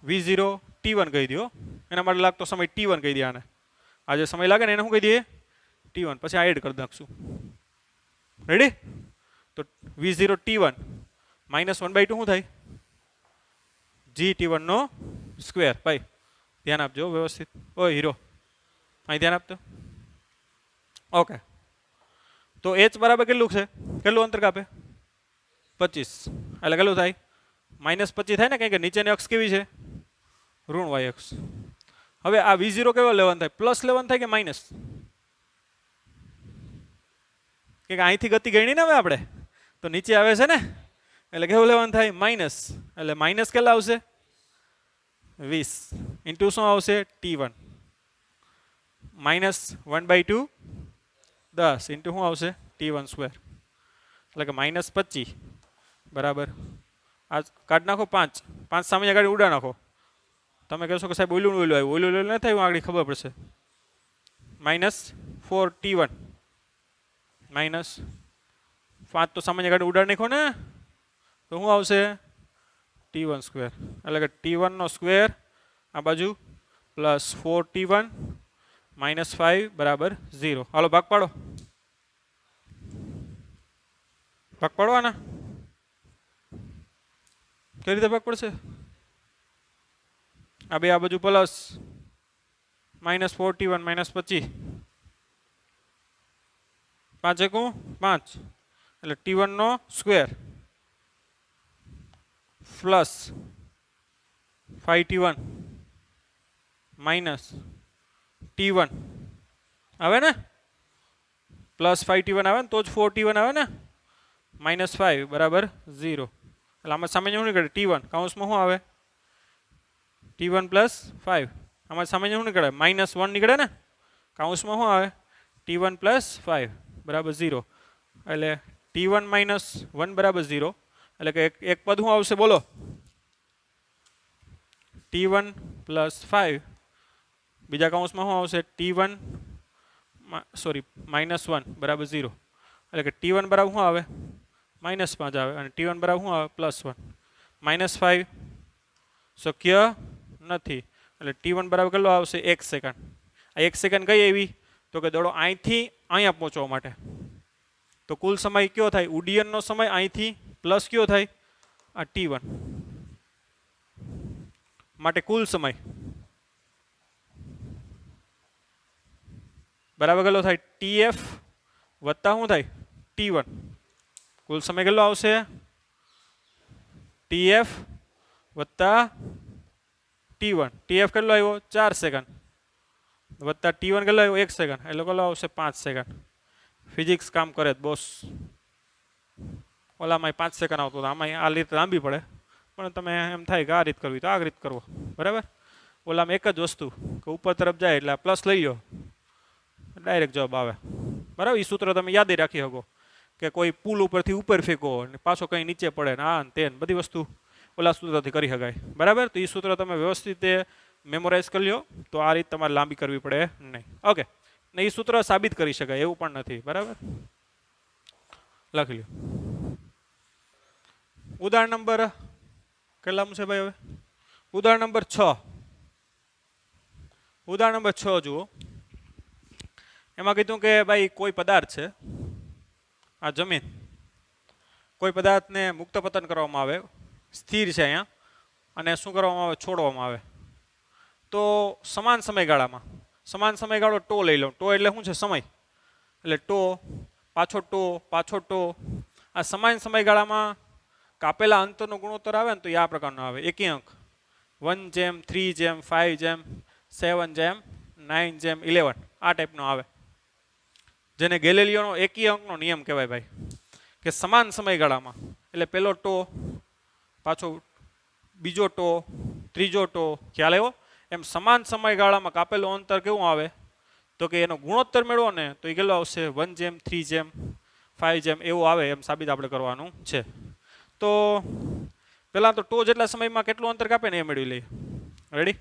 V0 T1 કહી દો એના માટે લાગતો સમય T1 કહી દે આને આ જે સમય લાગે ને એને શું કહી દઈએ T1 પછી આ એડ કરી નાખશું રેડી તો V0 T1 -1/2 શું થાય GT1 નો સ્ક્વેર ભાઈ ધ્યાન આપજો વ્યવસ્થિત ઓય હીરો અહીં ધ્યાન આપતો ઓકે તો H બરાબર કેટલું છે કેટલું અંતર કાપે 25 એટલે કેટલું થાય -25 થાય ને કારણ કે નીચેની અક્ષ કેવી છે ઋણ y અક્ષ હવે આ V0 કેવો લેવાનું થાય પ્લસ લેવાનું થાય કે માઇનસ કે અહીંથી ગતિ ગણી ને હવે આપણે તો નીચે આવે છે ને એટલે કેવું લેવાનું થાય માઇનસ એટલે માઇનસ કેટલા આવશે 20 ઇન્ટુ શું આવશે T1 -1/2 10 ઇન્ટુ શું આવશે T1 સ્ક્વેર એટલે કે -25 બરાબર આ કાઢ નાખો 5 સામે આગળ ઉડા નાખો તમે કહેશો કે સાહેબ ઓલું આવ્યું ન થાય આગળ ખબર પડશે -4 T1 -5 તો સામાન્ય આગળ ઉડાડ નાખો ને તો શું આવશે T1 સ્ક્વેર એટલે કે T1 નો સ્ક્વેર આ બાજુ +4 T1 -5 બરાબર 0 હાલો ભાગ પાડો પાડવાના કઈ રીતે ભાગ પડશે આ બે આ બાજુ પ્લસ -4 T1 -25 5 એકું 5 એટલે T1 નો square plus 5 T1 minus T1 આવે ને પ્લસ 5 T1 આવે ને તો જ 4 T1 આવે ને -5 બરાબર 0 એટલે આમાં સામાન્ય શું નીકળે T1 કૌંસમાં શું આવે T1 + 5 આમાં સામાન્ય શું નીકળે -1 નીકળે ને કૌંસમાં શું આવે T1 + 5 બરાબર 0 એટલે T1 - 1 બરાબર 0 એટલે કે એક પદ શું આવશે બોલો T1 + 5 બીજા કૌંસમાં શું આવશે T1 -1 બરાબર 0 એટલે કે T1 બરાબર શું આવે -5 આવે અને T1 બરાબર શું આવે +1 -5 શક્ય નથી એટલે T1 બરાબર કેટલો આવશે 1 સેકન્ડ આ 1 સેકન્ડ કઈ એવી તો કે દડો અહીંથી અહીંયા પહોંચવા માટે તો કુલ સમય કયો થાય ઉડ્ડયનનો સમય અહીંથી પ્લસ કયો થાય આ T1 માટે કુલ સમય બરાબર કેટલો થાય TF વત્તા શું થાય T1 કુલ સમય કેટલો આવશે TF વત્તા T1 TF કેટલો આવ્યો 4 સેકન્ડ વત્તા T1 કેટલો આવ્યો 1 સેકન્ડ એટલે કેટલો આવશે 5 સેકન્ડ ફિઝિક્સ કામ કરે બોસ ઓલામાં 5 સેકન્ડ આવતો હતો આમાં આ રીત લાંબી પડે પણ તમે એમ થાય કે આ રીત કરવી તો આ રીત કરવો બરાબર ઓલામાં એક જ વસ્તુ કે ઉપર તરફ જાય એટલે આ પ્લસ લઈ લો ડાયરેક્ટ જવાબ આવે બરાબર. એ સૂત્ર તમે યાદ રાખી શકો કે કોઈ પુલ ઉપરથી ઉપર ફેંકો અને પાછો કંઈ નીચે પડે ને આ તે બધી વસ્તુ ઓલા સૂત્રથી કરી શકાય બરાબર. તો એ સૂત્ર તમે વ્યવસ્થિત મેમોરાઇઝ કરી લો તો આ રીત તમારે લાંબી કરવી પડે નહીં. ઓકે, ને એ સૂત્ર સાબિત કરી શકાય એવું પણ નથી બરાબર. લખી લો. ઉદાહરણ નંબર કેટલામું છે ભાઈ? હવે ઉદાહરણ નંબર 6. ઉદાહરણ નંબર 6 જુઓ. એમાં કીધું કે ભાઈ કોઈ પદાર્થ છે, આ જમીન, કોઈ પદાર્થને મુક્ત પતન કરવામાં આવે, સ્થિર છે અહીંયા, અને શું કરવામાં આવે? છોડવામાં આવે. તો સમાન સમયગાળામાં, સમાન સમયગાળો ટો લઈ લો. ટો એટલે શું છે? સમય. એટલે ટો પાછો ટો પાછો ટો. આ સમાન સમયગાળામાં કાપેલા અંતરનો ગુણોત્તર આવે ને તો એ આ પ્રકારનો આવે. એકી અંક 1:3:5:7:9:11 આ ટાઈપનો આવે, જેને ગેલેલિયોનો એકી અંકનો નિયમ કહેવાય ભાઈ. કે સમાન સમયગાળામાં એટલે પેલો ટો પાછો બીજો ટો ત્રીજો ટો, ખ્યાલ આવ્યો? એમ સમાન સમયગાળામાં કાપેલું અંતર કેવું આવે? તો કે એનો ગુણોત્તર મેળવો ને તો એ કેટલો આવશે? 1:3:5 એવું આવે. એમ સાબિત આપણે કરવાનું છે. તો પહેલાં તો ટો જેટલા સમયમાં કેટલું અંતર કાપે ને એ મેળવી લઈએ. રેડી?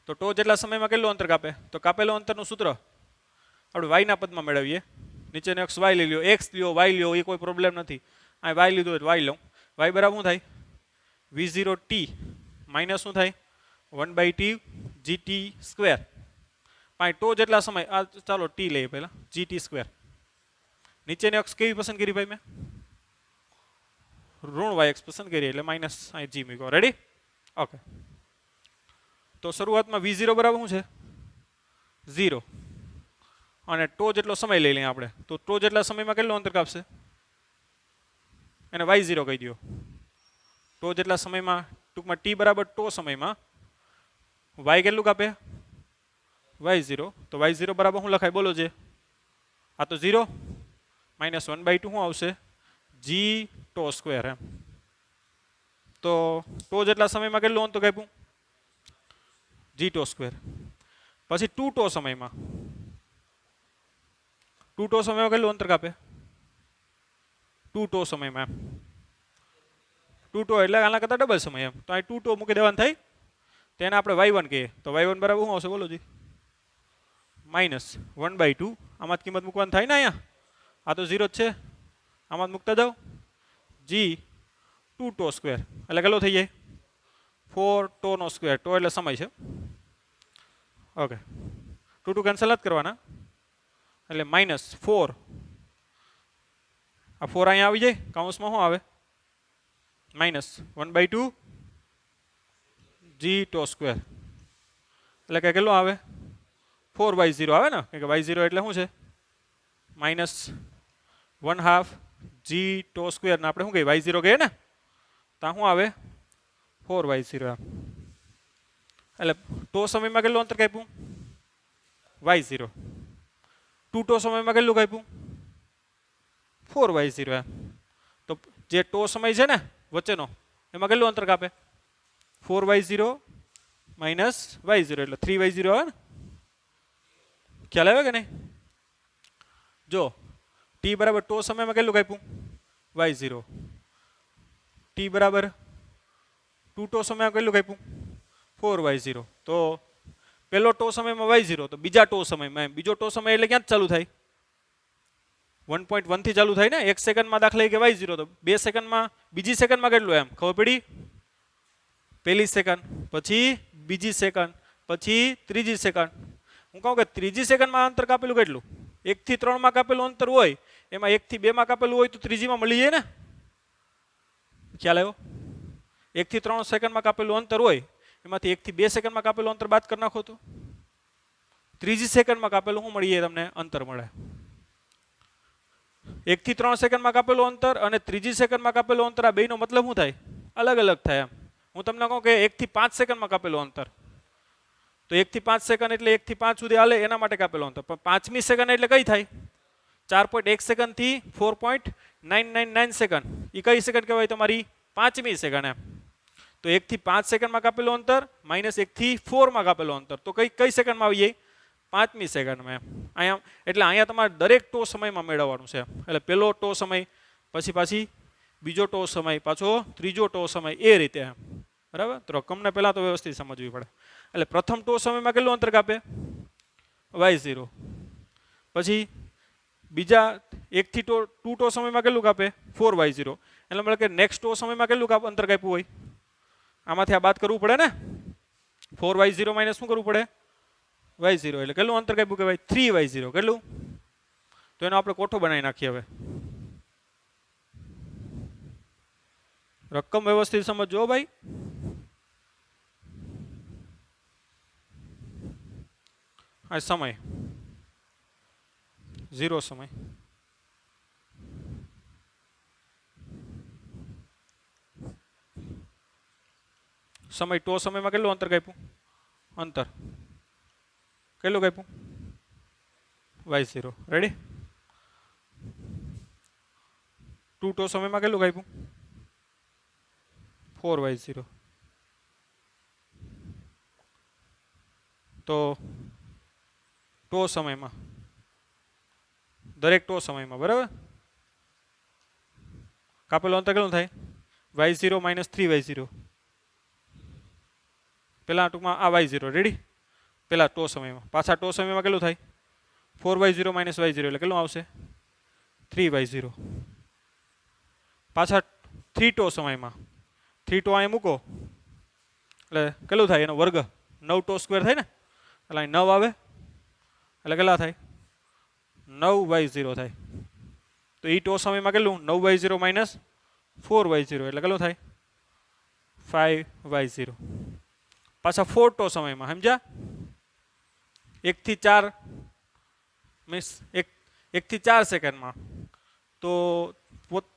તો ટો જેટલા સમયમાં કેટલું અંતર કાપે? તો કાપેલું અંતરનું સૂત્ર આપણે વાયના પદમાં મેળવીએ. નીચેનો એક્સ વાય લઈ લો, એક્સ લ્યો, વાય લ્યો, એ કોઈ પ્રોબ્લેમ નથી. આ વાય લીધું એટલે વાય લઉં. વાય બરાબર શું થાય? v0t માઇનસ શું થાય? 1/t/gt². પાંચ ટો જેટલા સમય, આ ચાલો ટી લઈએ પહેલાં, gt². નીચેની અક્ષ કેવી પસંદ કરી ભાઈ? મેં ઋણ વાય એક્સ પસંદ કરી એટલે માઇનસ અહીં જી મૂક્યો. રેડી? ઓકે. તો શરૂઆતમાં v0 બરાબર શું છે? 0. અને ટો જેટલો સમય લઈ લઈએ આપણે. તો ટો જેટલા સમયમાં કેટલું અંતર કાપશે? એને y0 કહી દો. ટો જેટલા સમયમાં, ટૂંકમાં t બરાબર ટો સમયમાં y કેટલું કાપે? y0. તો y0 બરાબર શું લખાય? બોલો જે. આ તો 0 -1/2 શું આવશે? g². એમ. તો ટો જેટલા સમયમાં કેટલું અંતર કાપ્યું? g². પછી 2 ટો સમયમાં, 2 ટો સમયમાં કેટલું અંતર કાપે? 2 ટો સમયમાં. 2 ટો એટલે આના કરતાં ડબલ સમય એમ. તો અહીં 2 ટો મૂકી દેવાનું થાય. તેને આપણે y1 કહીએ. તો y1 બરાબર શું આવશે? બોલો જી. -1/2. આમાં કિંમત મૂકવાની થાય ને અહીંયા. આ તો 0 જ છે. આમાં મૂકતા જાઓ. g2 ટો સ્ક્વેર એટલે કેટલો થઈ જાય? 4 ટોનો સ્ક્વેર. ટો એટલે સમય છે. ઓકે. 2 કેન્સલ જ કરવાના. એટલે -4. આ 4 અહીંયા આવી જાય. કાઉન્સમાં શું આવે? -1/2 g². એટલે કે કેટલો આવે? 4/0 આવે ને, કે y0 એટલે શું છે? -1/2 g² ને આપણે શું કહીએ? y0 કહીએ ને. ત્યાં શું આવે? 4/0. એટલે ટો સમયમાં કેટલું અંતર કાપ્યું? y0. 2 ટો સમયમાં કેટલું કાપ્યું? 4/0. તો જે ટો સમય છે ને વચ્ચેનો, એમાં કેટલું અંતર કાપે? 4/0 -y0 એટલે 3/0 આવે ને. ખ્યાલ આવે કે નહીં? જો t બરાબર ટો સમયમાં કેટલું કાપ્યું? y0. t બરાબર 2 ટો સમયમાં કેટલું કાપ્યું? 4/0. તો પહેલો ટો સમયમાં y0, તો બીજા ટો સમયમાં, બીજો ટો સમય એટલે ક્યાં ચાલુ થાય? 1.1 થી ચાલુ થાય ને. 1 સેકન્ડમાં દાખલા કે y0, તો 2 સેકન્ડમાં, બીજી સેકન્ડમાં કેટલું? એમ ખબર પડી? પહેલી સેકન્ડ, પછી બીજી સેકન્ડ, પછી ત્રીજી સેકન્ડ. હું કહું કે ત્રીજી સેકન્ડમાં અંતર કાપેલું કેટલું? 1 થી 3 માં કાપેલું અંતર હોય, એમાં 1 થી 2 માં કાપેલું હોય તો ત્રીજીમાં મળી જાય ને. ખ્યાલ આવ્યો? 1 થી 3 સેકન્ડમાં કાપેલું અંતર હોય, એમાંથી 1 થી 2 સેકન્ડમાં કાપેલું અંતર બાદ કરી નાખો તો ત્રીજી સેકન્ડમાં કાપેલું શું મળી જાય? તમને અંતર મળે. 1 થી 3 સેકન્ડમાં કાપેલું અંતર અને ત્રીજી સેકન્ડમાં કાપેલું અંતર, આ બેનો મતલબ શું થાય? અલગ અલગ થાય. એમ હું તમને કહું કે 1 થી 5 સેકન્ડમાં કાપેલું અંતર, તો 1 થી 5 સેકન્ડ એટલે 1 થી 5 સુધી હાલે, એના માટે કાપેલું અંતર. પણ 5મી સેકન્ડ એટલે કઈ થાય? 4.1 સેકન્ડ થી 4.999 સેકન્ડ. એ કઈ સેકન્ડ કહેવાય? તમારી 5મી સેકન્ડ. એમ તો 1 થી 5 સેકન્ડમાં કાપેલું અંતર -1 થી 4 માં કાપેલું અંતર, તો કઈ સેકન્ડમાં આવી જાય? 5મી સેકન્ડમાં એમ અહીંયા એટલે અહીંયા તમારે દરેક ટો સમયમાં મેળવવાનું છે એટલે પહેલો ટો સમય પછી પાછી બીજો ટો સમય પાછો ત્રીજો ટો સમય એ રીતે એમ બરાબર. તો રકમને પહેલાં તો વ્યવસ્થિત સમજવી પડે. એટલે પ્રથમ ટો સમયમાં કેટલું અંતર કાપે y0, પછી બીજા 1 થી 2 ટો સમયમાં કેટલું કાપે 4y0. એટલે મતલબ કે નેક્સ્ટ ટો સમયમાં કેટલું અંતર કાપ્યું હોય આમાંથી આ બાદ કરવું પડે ને 4y0 માઇનસ શું કરવું પડે y0 એટલે કેટલું અંતર કાપ્યું કહેવાય 3y0 કેટલું. તો એનો આપણે કોઠો બનાવી નાખીએ. હવે રકમ વ્યવસ્થિત સમજો ભાઈ. આ સમય 0 સમય સમય ટો સમયમાં કેટલું અંતર કાપ્યું અંતર કેટલું કાપ્યું y0 રેડી. 2 ટો સમયમાં કેટલું કાપ્યું 4y0. તો ટો સમયમાં દરેક ટો સમયમાં બરાબર કાપેલું અંતર કેટલું થાય y0 માઇનસ 3y0. પહેલાં ટૂંકમાં આ y0 રેડી પહેલાં ટો સમયમાં પાછા ટો સમયમાં કેટલું થાય 4y0 માઇનસ y0 એટલે કેટલું આવશે 3y0. પાછા 3 ટો સમયમાં 3 ટો અહીં મૂકો એટલે કેટલું થાય એનો વર્ગ 9 ટો સ્ક્વેર થાય ને એટલે અહીં 9 આવે એટલે કેટલા થાય 9y0 થાય. તો એ ટો સમયમાં કેટલું 9y0 માઇનસ 4y0 એટલે કેટલું થાય 5y0. પાછા 4 ટો સમયમાં સમજ્યા 1 થી 4 મીન્સ 1 થી 4 સેકન્ડમાં તો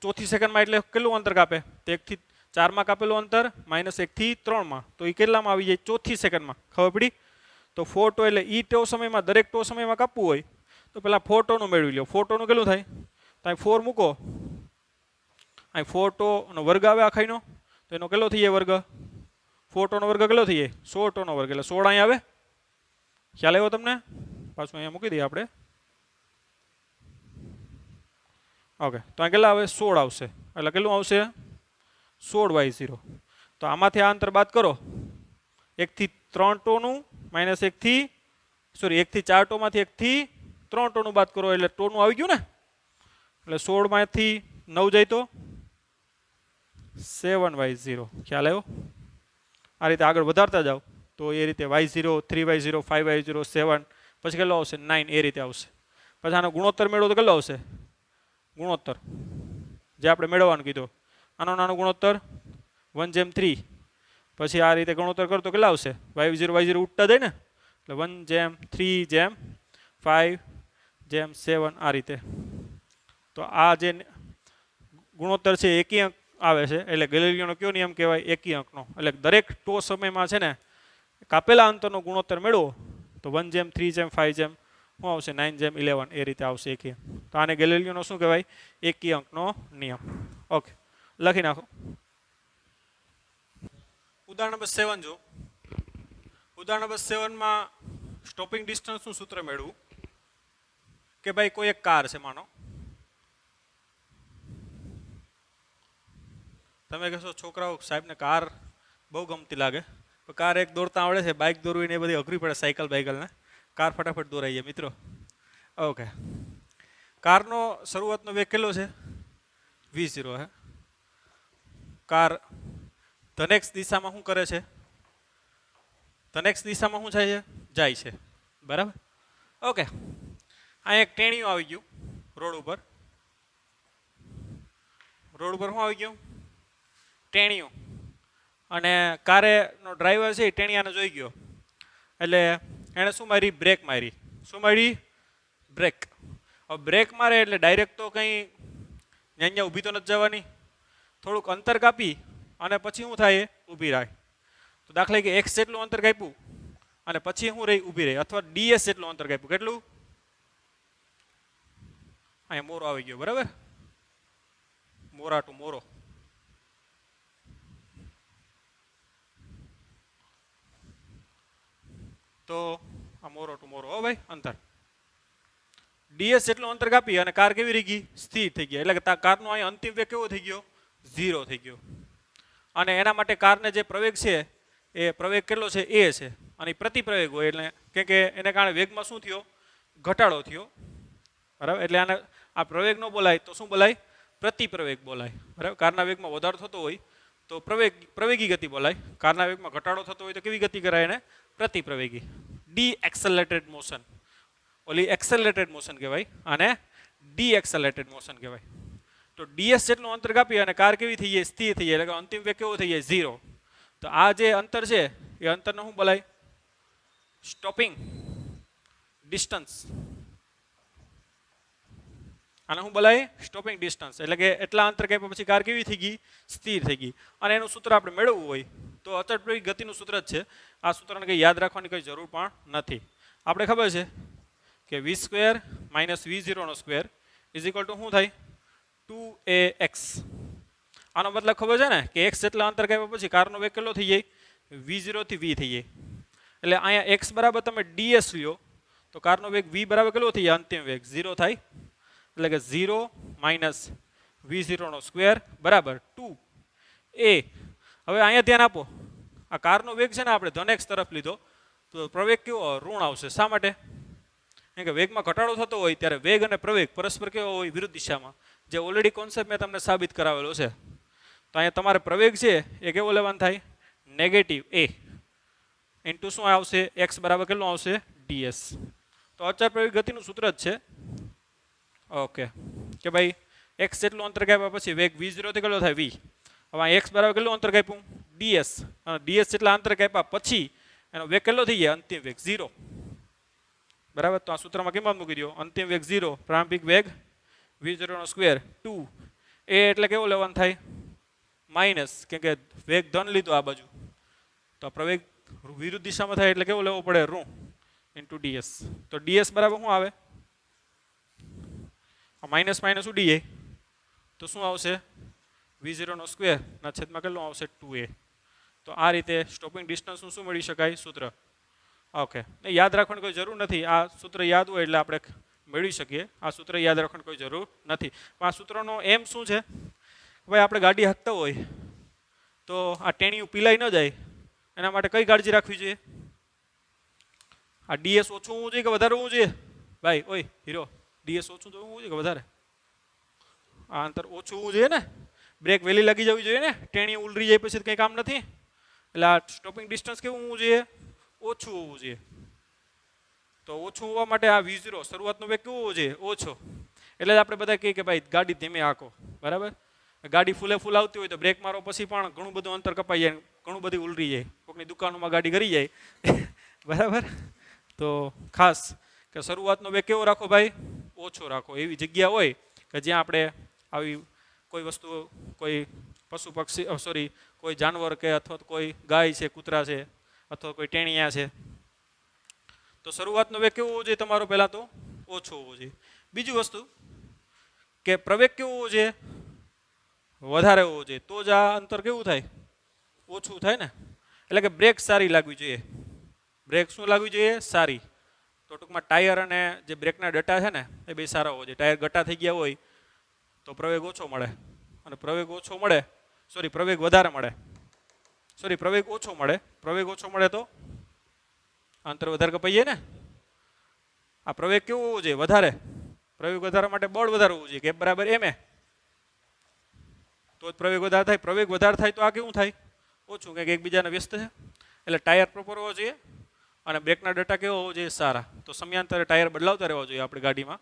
ચોથી સેકન્ડમાં એટલે કેટલું અંતર કાપે તો 1 થી 4માં કાપેલું અંતર માઇનસ 1 થી 3માં તો એ કેટલામાં આવી જાય ચોથી સેકન્ડમાં ખબર પડી. તો 4 ટો એટલે એ ટો સમયમાં દરેક ટો સમયમાં કાપવું હોય તો પહેલાં 4 ટોનું મેળવી લો. 4 ટોનું કેટલું થાય તો અહીં 4 મૂકો અહીં 4 ટોનો વર્ગ આવે આખાઈનો તો એનો કેટલો થઈ જાય વર્ગ 4 ટોનો વર્ગ કેટલો થઈ જાય 16 ટોનો વર્ગ એટલે 16 અહીં આવે. ખ્યાલ આવ્યો તમને. પાછું અહીંયા મૂકી દઈએ આપણે. ઓકે તો અહીં કેટલા આવે 16 આવશે એટલે કેટલું આવશે 16y0. તો આમાંથી આ અંતર બાદ કરો 1 થી 3 ટોનું માઇનસ 1 થી 4 ટોમાંથી 1 થી 3 ટોનું બાદ કરો એટલે ટોનું આવી ગયું ને એટલે 16માંથી 9 જાય તો 7y0. ખ્યાલ આવ્યો. આ રીતે આગળ વધારતા જાઓ તો એ રીતે y0 3y0 5y0 7 પછી કેટલો આવશે 9 એ રીતે આવશે. પછી આનો ગુણોત્તર મેળવો તો કેટલો આવશે ગુણોત્તર જે આપણે મેળવવાનું કીધું આનો નાનો ગુણોત્તર 1/3. પછી આ રીતે ગુણોત્તર કરો તો કેટલા આવશે y0 ઉઠતા જાય ને એટલે 1/3/5/7 આ રીતે. તો આ જે ગુણોત્તર છે એકી અંક આવે છે એટલે ગેલિલિયોનો કયો નિયમ કહેવાય એકી અંકનો. એટલે દરેક ટો સમયમાં છે ને કાપેલા અંતરનો ગુણોત્તર મેળવો તો 1/3/5 શું આવશે 9/11 એ રીતે આવશે એકી. તો આને ગેલિલિયોનો શું કહેવાય એકી અંકનો નિયમ. ઓકે લખી નાખો. ઉદાહરણ નંબર 7 જો. ઉદાહરણ નંબર 7માં સ્ટોપિંગ ડિસ્ટન્સનું સૂત્ર મેળવું કે ભાઈ કોઈ એક કાર છે માનો તમે કહેશો છોકરાઓ સાહેબને કાર બહુ ગમતી લાગે પણ કાર એક દોડતા આવડે છે બાઇક દોરવીને એ બધી અઘરી પડે સાયકલ બાઇકલને કાર ફટાફટ દોરાઈ જાય મિત્રો. ઓકે કારનો શરૂઆતનો વેગ કેટલો છે v0 હે. કાર ધનેક્સ દિશામાં શું કરે છે ધનેક્સ દિશામાં શું થાય છે જાય છે બરાબર. ઓકે અહીંયા એક ટેણીયું આવી ગયું રોડ ઉપર શું આવી ગયું ટેણીયું અને કારેનો ડ્રાઈવર છે એ ટેણિયાને જોઈ ગયો એટલે એણે શું મારી બ્રેક મારી. શું મારી બ્રેક. હવે બ્રેક મારે એટલે ડાયરેક્ટ તો કંઈ અહીંયા ઊભી તો નથી જવાની થોડુંક અંતર કાપી અને પછી શું થાય ઊભી રહે. તો દાખલા કે x જેટલું અંતર કાપ્યું અને પછી શું રહી ઊભી રહી અથવા ds જેટલું અંતર કાપ્યું કેટલું અહીંયા મોરો આવી ગયો બરાબર મોરા ટુ મોરો. તો આ મોરો ટુ મોરો હો ભાઈ અંતર ds જેટલું અંતર કાપી અને કાર કેવી રહી ગઈ સ્થિર થઈ ગઈ એટલે કે કારનો અહીં અંતિમ વેગ કેવો થઈ ગયો 0 થઈ ગયો અને એના માટે કારને જે પ્રવેગ છે એ પ્રવેગ કેટલો છે a છે અને પ્રતિપ્રવેગ હોય એટલે કે એને કારણે વેગમાં શું થયો ઘટાડો થયો બરાબર એટલે આને આ પ્રવેગ ન બોલાય તો શું બોલાય પ્રતિપ્રવેગ બોલાય બરાબર કારના વેગમાં વધારો થતો હોય તો પ્રવેગી ગતિ બોલાય કારના વેગમાં ઘટાડો થતો હોય તો કેવી ગતિ કરાય એને પ્રતિપ્રવેગી ડી એક્સેલરેટેડ મોશન ઓલી એક્સેલરેટેડ મોશન કહેવાય અને ડી એક્સેલરેટેડ મોશન કહેવાય તો ds જેટલું અંતર કાપી અને કાર કેવી થઈ જાય સ્થિર થઈ જાય એટલે કે અંતિમ વેગ કેવો થઈ જાય 0 તો આ જે અંતર છે એ અંતરને શું બોલાય સ્ટોપિંગ ડિસ્ટન્સ આને શું બોલાય સ્ટોપિંગ ડિસ્ટન્સ એટલે કે એટલા અંતર કાપ્યા પછી કાર કેવી થઈ ગઈ સ્થિર થઈ ગઈ અને એનું સૂત્ર આપણે મેળવવું હોય તો અચળ પ્રવેગી ગતિનું સૂત્ર જ છે આ સૂત્રને કંઈ યાદ રાખવાની કંઈ જરૂર પણ નથી આપણે ખબર છે કે v² - v0 સ્ક્વેર = શું થાય 2ax આનો મતલબ ખબર છે ને કે x જેટલા અંતર કાપ્યા પછી કારનો વેગ કેટલો થઈ જાય v0 થી v થઈ જાય એટલે અહીંયા x બરાબર તમે ds લ્યો તો કારનો વેગ v બરાબર કેટલો થઈ જાય અંતિમ વેગ 0 થાય એટલે કે 0 - v0 સ્ક્વેર બરાબર 2a હવે અહીંયા ધ્યાન આપો આ કારનો વેગ છે ને આપણે ધન x તરફ લીધો તો પ્રવેગ કેવો ઋણ આવશે શા માટે કારણ કે વેગમાં ઘટાડો થતો હોય ત્યારે વેગ અને પ્રવેગ પરસ્પર કેવો હોય વિરુદ્ધ દિશામાં જે ઓલરેડી કોન્સેપ્ટ મેં તમને સાબિત કરાવેલો છે તો અહીંયા તમારે પ્રવેગ છે એ કેવો લેવાનો થાય નેગેટિવ a ઇન્ટુ શું આવશે x બરાબર કેટલું આવશે ds તો અચળ પ્રવેગી ગતિનું સૂત્ર જ છે ઓકે કે ભાઈ x જેટલું અંતર કાપ્યા પછી વેગ v0 થી કેટલો થાય v હવે x બરાબર કેટલું અંતર કાપ્યું ds અને ds જેટલા અંતર કાપ્યા પછી એનો વેગ કેટલો થઈ જાય અંતિમ વેગ 0 બરાબર તો આ સૂત્રમાં કિંમત મૂકી દો અંતિમ વેગ 0 પ્રારંભિક વેગ v0 સ્ક્વેર 2 a એટલે કેવો લેવાનું થાય માઇનસ કેમ કે વેગ ધન લીધો આ બાજુ તો પ્રવેગ વિરુદ્ધ દિશામાં થાય એટલે કેવો લેવો પડે ઋણ ઇન્ટુ ds તો ds બરાબર શું આવે આ માઇનસ માઇનસ ઉડી જાય તો શું આવશે v0 સ્ક્વેર ના છેદમાં કેટલું આવશે 2a તો આ રીતે સ્ટોપિંગ ડિસ્ટન્સનું શું મળી શકાય સૂત્ર ઓકે યાદ રાખવાની કોઈ જરૂર નથી આ સૂત્ર યાદ હોય એટલે આપણે મેળવી શકીએ આ સૂત્ર યાદ રાખવાની કોઈ જરૂર નથી પણ આ સૂત્રનો એમ શું છે ભાઈ આપણે ગાડી હાંકતા હોય તો આ ટેણીયું પીલાઈ ન જાય એના માટે કઈ કાળજી રાખવી જોઈએ આ ds ઓછું હોવું જોઈએ કે વધારે હોવું જોઈએ ભાઈ ઓય હીરો ds ઓછું હોવું જોઈએ કે વધારે આ અંતર ઓછું હોવું જોઈએ ને બ્રેક વહેલી લાગી જવી જોઈએ ને ટેણી ઉલરી જાય પછી કંઈ કામ નથી એટલે આ સ્ટોપિંગ ડિસ્ટન્સ કેવું હોવું જોઈએ ઓછું હોવું જોઈએ તો ઓછું હોવા માટે આ v0 શરૂઆતનો વેગ કેવો હોવો જોઈએ ઓછો એટલે જ આપણે બધા કહીએ કે ભાઈ ગાડી ધીમે હાંકો બરાબર ગાડી ફૂલે ફૂલ આવતી હોય તો બ્રેક મારો પછી પણ ઘણું બધું અંતર કપાઈ જાય ઘણું બધું ઉલરી જાય કોઈકની દુકાનોમાં ગાડી કરી જાય બરાબર તો ખાસ કે શરૂઆતનો વેગ કેવો રાખો ભાઈ ઓછો રાખો એવી જગ્યા હોય કે જ્યાં આપણે આવી કોઈ વસ્તુ કોઈ પશુ પક્ષી કોઈ જાનવર કે અથવા કોઈ ગાય છે કૂતરા છે અથવા કોઈ ટેણિયા છે તો શરૂઆતનો વેગ કેવો હોવો જોઈએ તમારો પહેલાં તો ઓછો હોવો જોઈએ બીજી વસ્તુ કે પ્રવેગ કેવો હોવો જોઈએ વધારે હોવો જોઈએ તો જ આ અંતર કેવું થાય ઓછું થાય ને એટલે કે બ્રેક સારી લાગવી જોઈએ બ્રેક શું લાગવી જોઈએ સારી તો ટૂંકમાં ટાયર અને જે બ્રેકના ડટા છે ને એ બે સારા હોવા જોઈએ ટાયર ગટા થઈ ગયા હોય તો પ્રવેગ ઓછો મળે અને પ્રવેગ ઓછો મળે પ્રવેગ વધારે મળે પ્રવેગ ઓછો મળે તો અંતર વધારે કપાઈ જાય ને આ પ્રવેગ કેવો હોવો જોઈએ વધારે પ્રવેગ વધારવા માટે બળ વધારે હોવું જોઈએ કે બરાબર ma તો જ પ્રવેગ વધારે થાય પ્રવેગ વધારે થાય તો આ કેવું થાય ઓછું કંઈક એકબીજાને વ્યસ્ત છે એટલે ટાયર પ્રોપર હોવો જોઈએ અને બ્રેકના ડટા કેવો હોવો જોઈએ સારા તો સમયાંતરે ટાયર બદલાવતા રહેવા જોઈએ આપણી ગાડીમાં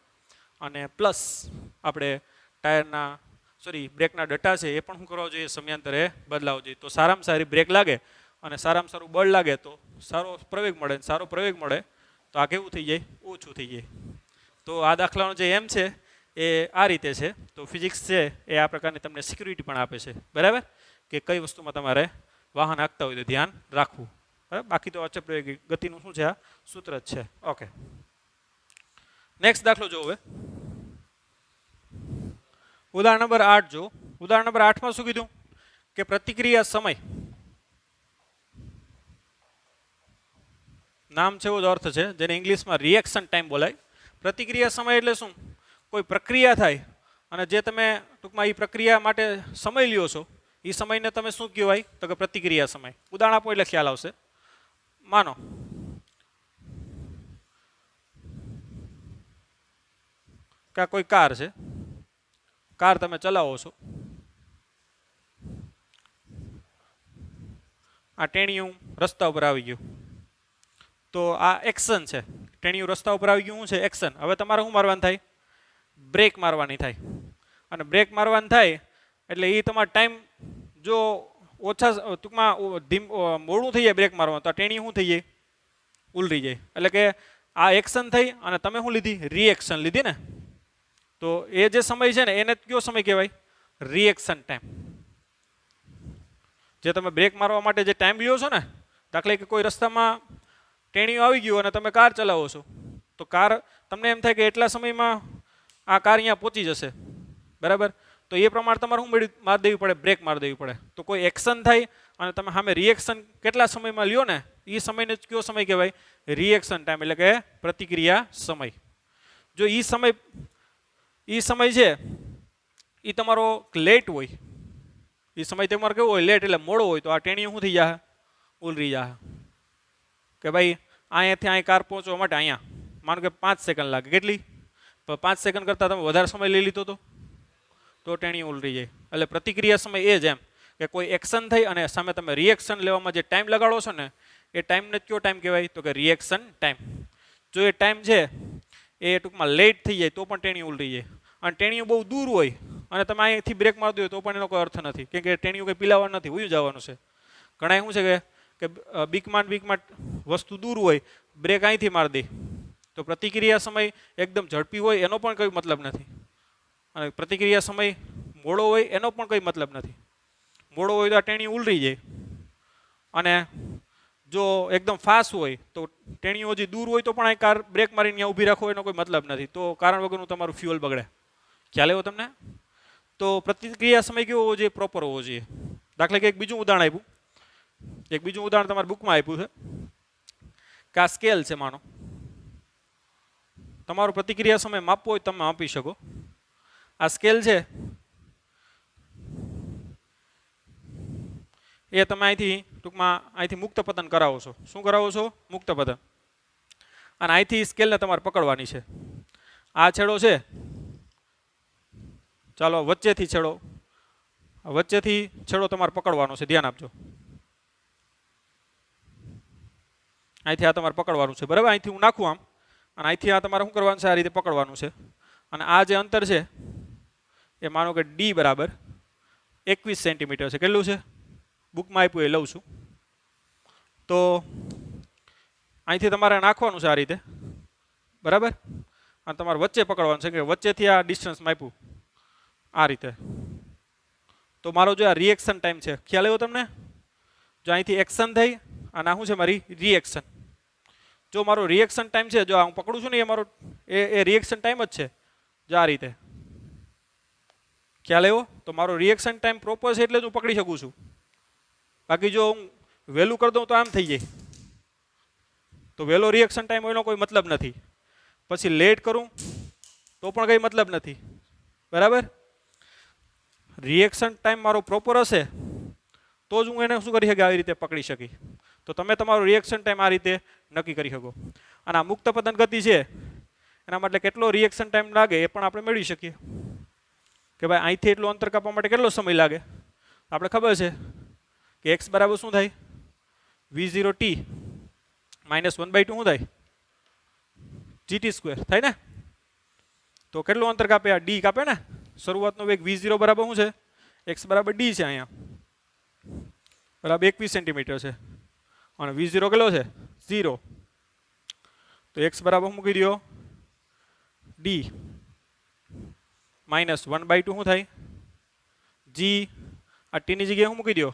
અને પ્લસ આપણે ટાયરના બ્રેકના ડટા છે એ પણ શું કરવા જોઈએ સમયાંતરે બદલાવવો જોઈએ તો સારામાં સારી બ્રેક લાગે અને સારામાં સારું બળ લાગે તો સારો પ્રવેગ મળે સારો પ્રવેગ મળે તો આ કેવું થઈ જાય ઓછું થઈ જાય તો આ દાખલાનો જે એમ છે એ આ રીતે છે તો ફિઝિક્સ છે એ આ પ્રકારની તમને સિક્યુરિટી પણ આપે છે બરાબર કે કઈ વસ્તુમાં તમારે વાહન હાંકતા હોય તો ધ્યાન રાખવું બરાબર બાકી તો અચળ પ્રવેગી ગતિનું શું છે આ સૂત્ર જ છે ઓકે નેક્સ્ટ દાખલો જો હવે ઉદાહરણ નંબર 8 જો ઉદાહરણ નંબર 8 માં શું કીધું કે પ્રતિક્રિયા સમય નામ છે એવો જ અર્થ છે, જેને ઇંગ્લિશમાં રિએક્શન ટાઈમ બોલાય. પ્રતિક્રિયા સમય એટલે શું? કોઈ પ્રક્રિયા થાય અને જે તમે ટૂંકમાં એ પ્રક્રિયા માટે સમય લ્યો છો એ સમયને તમે શું કહેવાય? તો કે પ્રતિક્રિયા સમય. ઉદાહરણ આપો એટલે ખ્યાલ આવશે. માનો કે આ કોઈ કાર છે, કાર તમે ચલાવો છો, આ ટેણીયું રસ્તા ઉપર આવી ગયું, તો આ એક્શન છે. ટેણીયું રસ્તા ઉપર આવી ગયું શું છે? એક્શન. હવે તમારે શું મારવાનું થાય? બ્રેક મારવાની થાય. અને બ્રેક મારવાની થાય એટલે એ તમારો ટાઈમ જો ઓછા ટૂંકમાં મોડું થઈ જાય બ્રેક મારવાનું, તો આ ટેણી શું થઈ જાય? ઉલરી જાય. એટલે કે આ એક્શન થઈ અને તમે શું લીધી? રિએક્શન લીધી ને. તો એ જે સમય છે ને એને કયો સમય કહેવાય? Reaction time. જે તમે બ્રેક મારવા માટે જે ટાઈમ લ્યો છો ને, દાખલા કે કોઈ રસ્તામાં ટેણીઓ આવી ગયું અને તમે કાર ચલાવો છો, તો કાર તમને એમ થાય કે એટલા સમયમાં આ કાર અહીંયા પહોંચી જશે, બરાબર? તો એ પ્રમાણે તમારે શું મારી દેવી પડે? બ્રેક મારી દેવી પડે. તો કોઈ એક્શન થાય અને તમે સામે રિએક્શન કેટલા સમયમાં લ્યો ને, એ સમયને કયો સમય કહેવાય? રિએક્શન ટાઈમ, એટલે કે પ્રતિક્રિયા સમય. જો એ સમય છે એ તમારો લેટ હોય, એ સમય તમારો કેવો હોય? લેટ એટલે મોડો હોય, તો આ ટેણીઓ શું થઈ જાય? ઉલરી જાય. કે ભાઈ અહીંયાથી અહીં કાર પહોંચવા માટે અહીંયા માનો કે 5 સેકન્ડ લાગે. કેટલી? 5 સેકન્ડ કરતાં તમે વધારે સમય લઈ લીધો તો ટેણીઓ ઉલરી જાય. એટલે પ્રતિક્રિયા સમય એ જ એમ કે કોઈ એક્શન થઈ અને સામે તમે રિએક્શન લેવામાં જે ટાઈમ લગાડો છો ને, એ ટાઈમને કયો ટાઈમ કહેવાય? તો કે રિએક્શન ટાઈમ. જો એ ટાઈમ છે એ ટૂંકમાં લેટ થઈ જાય તો પણ ટેણીઓ ઉલરી જાય. અને ટેણીઓ બહુ દૂર હોય અને તમે અહીંથી બ્રેક મારી દો તો પણ એનો કોઈ અર્થ નથી, કેમ કે ટેણીઓ કંઈ પીલાવાનું નથી, ઉયું જવાનું છે. ઘણા શું છે કે બીકમાં વસ્તુ દૂર હોય, બ્રેક અહીંથી મારી દે, તો પ્રતિક્રિયા સમય એકદમ ઝડપી હોય એનો પણ કોઈ મતલબ નથી. અને પ્રતિક્રિયા સમય મોડો હોય એનો પણ કોઈ મતલબ નથી. મોડો હોય તો આ ટેણી ઉલરી જાય, અને જો એકદમ ફાસ્ટ હોય તો ટેણીઓ હજી દૂર હોય તો પણ આ કાર બ્રેક મારીને ત્યાં ઊભી રાખો એનો કોઈ મતલબ નથી. તો કારણ વગરનું તમારું ફ્યુઅલ બગડે. ખ્યાલ આવ્યો તમને? તો પ્રતિક્રિયા સમય કેવો હોવો જોઈએ? પ્રોપર હોવો જોઈએ. દાખલા કે એક બીજું ઉદાહરણ આપ્યું, એક બીજું ઉદાહરણ તમારી બુકમાં આપ્યું છે કે આ સ્કેલ છે. માનો તમારો પ્રતિક્રિયા સમય માપવો હોય તમે માપી શકો. આ સ્કેલ છે એ તમે અહીંથી ટૂંકમાં અહીંથી મુક્ત પતન કરાવો છો. શું કરાવો છો? મુક્ત પતન. અને અહીંથી સ્કેલને તમારે પકડવાની છે. આ છેડો છે, ચાલો વચ્ચેથી છેડો તમારે પકડવાનો છે. ધ્યાન આપજો. અહીંથી આ તમારે પકડવાનું છે, બરાબર? અહીંથી હું નાખું આમ, અને અહીંથી આ તમારે શું કરવાનું છે? આ રીતે પકડવાનું છે. અને આ જે અંતર છે એ માનો કે ડી બરાબર 21 સેન્ટીમીટર છે. કેટલું છે? બુકમાં આપ્યું એ લઉં છું. તો અહીંથી તમારે નાખવાનું છે આ રીતે, બરાબર? અને તમારે વચ્ચે પકડવાનું છે, કે વચ્ચેથી આ ડિસ્ટન્સ માપ્યું આ રીતે. તો મારો જો આ રિએક્શન ટાઈમ છે, ખ્યાલ આવ્યો તમને? જો અહીંથી એક્શન થઈ અને આ શું છે? મારી રિએક્શન. જો મારો રિએક્શન ટાઈમ છે, જો હું પકડું છું ને એ મારો એ રિએક્શન ટાઈમ જ છે. જો આ રીતે ખ્યાલ આવ્યો? તો મારો રિએક્શન ટાઈમ પ્રોપર છે એટલે જ હું પકડી શકું છું. બાકી જો હું વહેલું કરી દઉં તો આમ થઈ જાય, તો વહેલો રિએક્શન ટાઈમ એનો કોઈ મતલબ નથી. પછી લેટ કરું તો પણ કંઈ મતલબ નથી, બરાબર? રિએક્શન ટાઈમ મારો પ્રોપર હશે તો જ હું એને શું કરી શકી? આવી રીતે પકડી શકી. તો તમે તમારો રિએક્શન ટાઈમ આ રીતે નક્કી કરી શકો. અને આ મુક્ત પતન ગતિ છે એના માટે કેટલો રિએક્શન ટાઈમ લાગે એ પણ આપણે મેળવી શકીએ. કે ભાઈ અહીંથી એટલું અંતર કાપવા માટે કેટલો સમય લાગે? આપણે ખબર છે કે એક્સ બરાબર શું થાય? v0t -1/2 શું થાય? gt² થાય ને? તો કેટલું અંતર કાપે? આ ડી કાપે ને. શરૂઆતનો વેગ v0 બરાબર શું છે? x બરાબર ડી છે, અહીંયા બરાબર 21 સેન્ટીમીટર છે, અને v0 કેટલો છે? 0. તો x બરાબર મૂકી દો ડી -1/2 શું થાય? g. આ ટી ની જગ્યાએ શું મૂકી દો?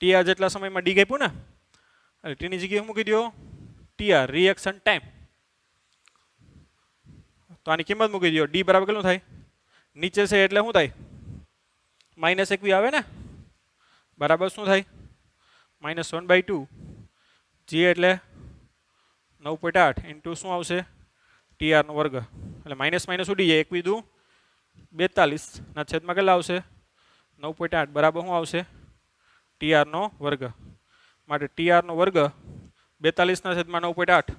ટી આર જેટલા સમયમાં ડી કાપ્યું ને, એટલે ટી ની જગ્યાએ શું મૂકી દો? T R, reaction time. તો આની કિંમત મૂકી દો. ડી બરાબર કેટલું થાય? નીચે છે એટલે શું થાય? -21 આવે ને, બરાબર શું થાય? -1/2 જી એટલે 9.8 ઇન્ટુ શું આવશે ટીઆરનો વર્ગ એટલે માઇનસ માઇનસ ઉડી જાય 1 × 2 = 42 ના છેદમાં કેટલા આવશે 9.8 બરાબર શું આવશે ટીઆરનો વર્ગ માટે ટીઆરનો વર્ગ 42 ના છેદમાં 9.8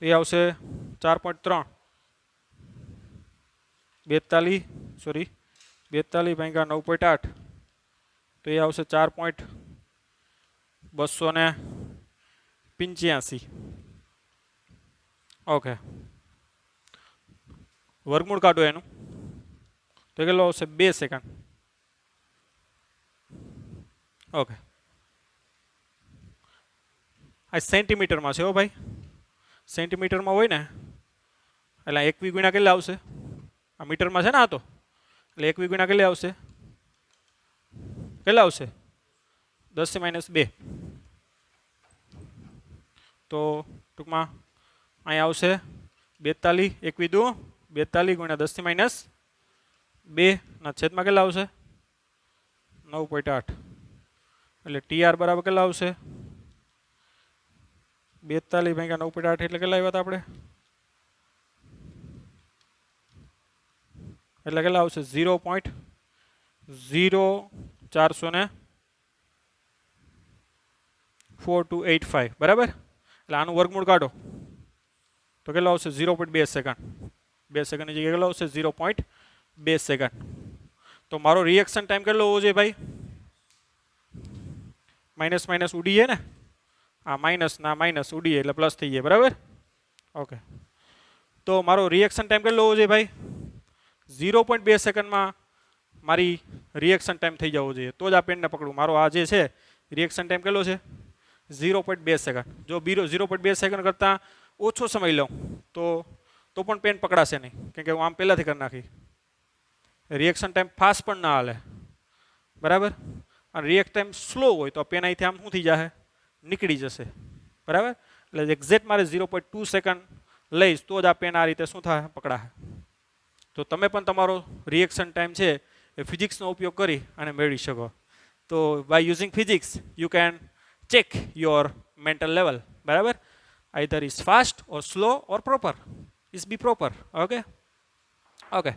એ આવશે 4.3 42 સોરી 42 ભાગ્યા 9.8 તો એ આવશે 4.285 ઓકે વર્ગમૂળ કાઢો એનું તો કેટલો આવશે 2 સેકન્ડ ઓકે આ સેન્ટીમીટરમાં છે હો ભાઈ સેન્ટીમીટરમાં હોય ને એટલે 1 ગુણ્યા કેટલા આવશે આ મીટરમાં છે ને આ તો એટલે 1 ગુણ્યા કેટલી આવશે કેટલા આવશે 10⁻². તો ટૂંકમાં અહીંયા આવશે 42 1 × 2 42 ગુણ્યા 10⁻² ના છેદમાં કેટલા આવશે 9.8 એટલે ટીઆર બરાબર કેટલા આવશે 42 ભાગ્યા 9.8 એટલે કેટલા આવ્યા હતા આપણે એટલે કેટલા આવશે 0.0425 બરાબર એટલે આનું વર્ગમૂળ કાઢો તો કેટલો આવશે 0.2 સેકન્ડ 2 સેકન્ડની જગ્યાએ કેટલો આવશે 0.2 સેકન્ડ તો મારો રિએક્શન ટાઈમ કેટલો હોવો જોઈએ ભાઈ માઇનસ માઇનસ ઉડી જાય ને આ માઇનસ ના માઇનસ ઉડીએ એટલે પ્લસ થઈ જાય બરાબર ઓકે તો મારો રિએક્શન ટાઈમ કેટલો હોવો જોઈએ ભાઈ 0.2 સેકન્ડમાં મારી રિએક્શન ટાઈમ થઈ જવો જોઈએ તો જ આ પેનને પકડું મારો આ જે છે રિએક્શન ટાઈમ કેટલો છે 0.2 સેકન્ડ જો 0.2 સેકન્ડ કરતાં ઓછો સમય લઉં તો પણ પેન પકડાશે નહીં કેમ કે હું આમ પહેલાંથી કરી નાખી રિએક્શન ટાઈમ ફાસ્ટ પણ ના હાલે બરાબર અને રિએક્ટ ટાઈમ સ્લો હોય તો પેન અહીંથી આમ શું થઈ જશે નીકળી જશે બરાબર એટલે એક્ઝેક્ટ મારે 0.2 સેકન્ડ લઈશ તો જ આ પેન આ રીતે શું થાય પકડાશે તો તમે પણ તમારો રિએક્શન ટાઈમ છે એ ફિઝિક્સનો ઉપયોગ કરી અને મેળવી શકો તો by using physics you can check your mental level બરાબર either is fast or slow or proper is be proper okay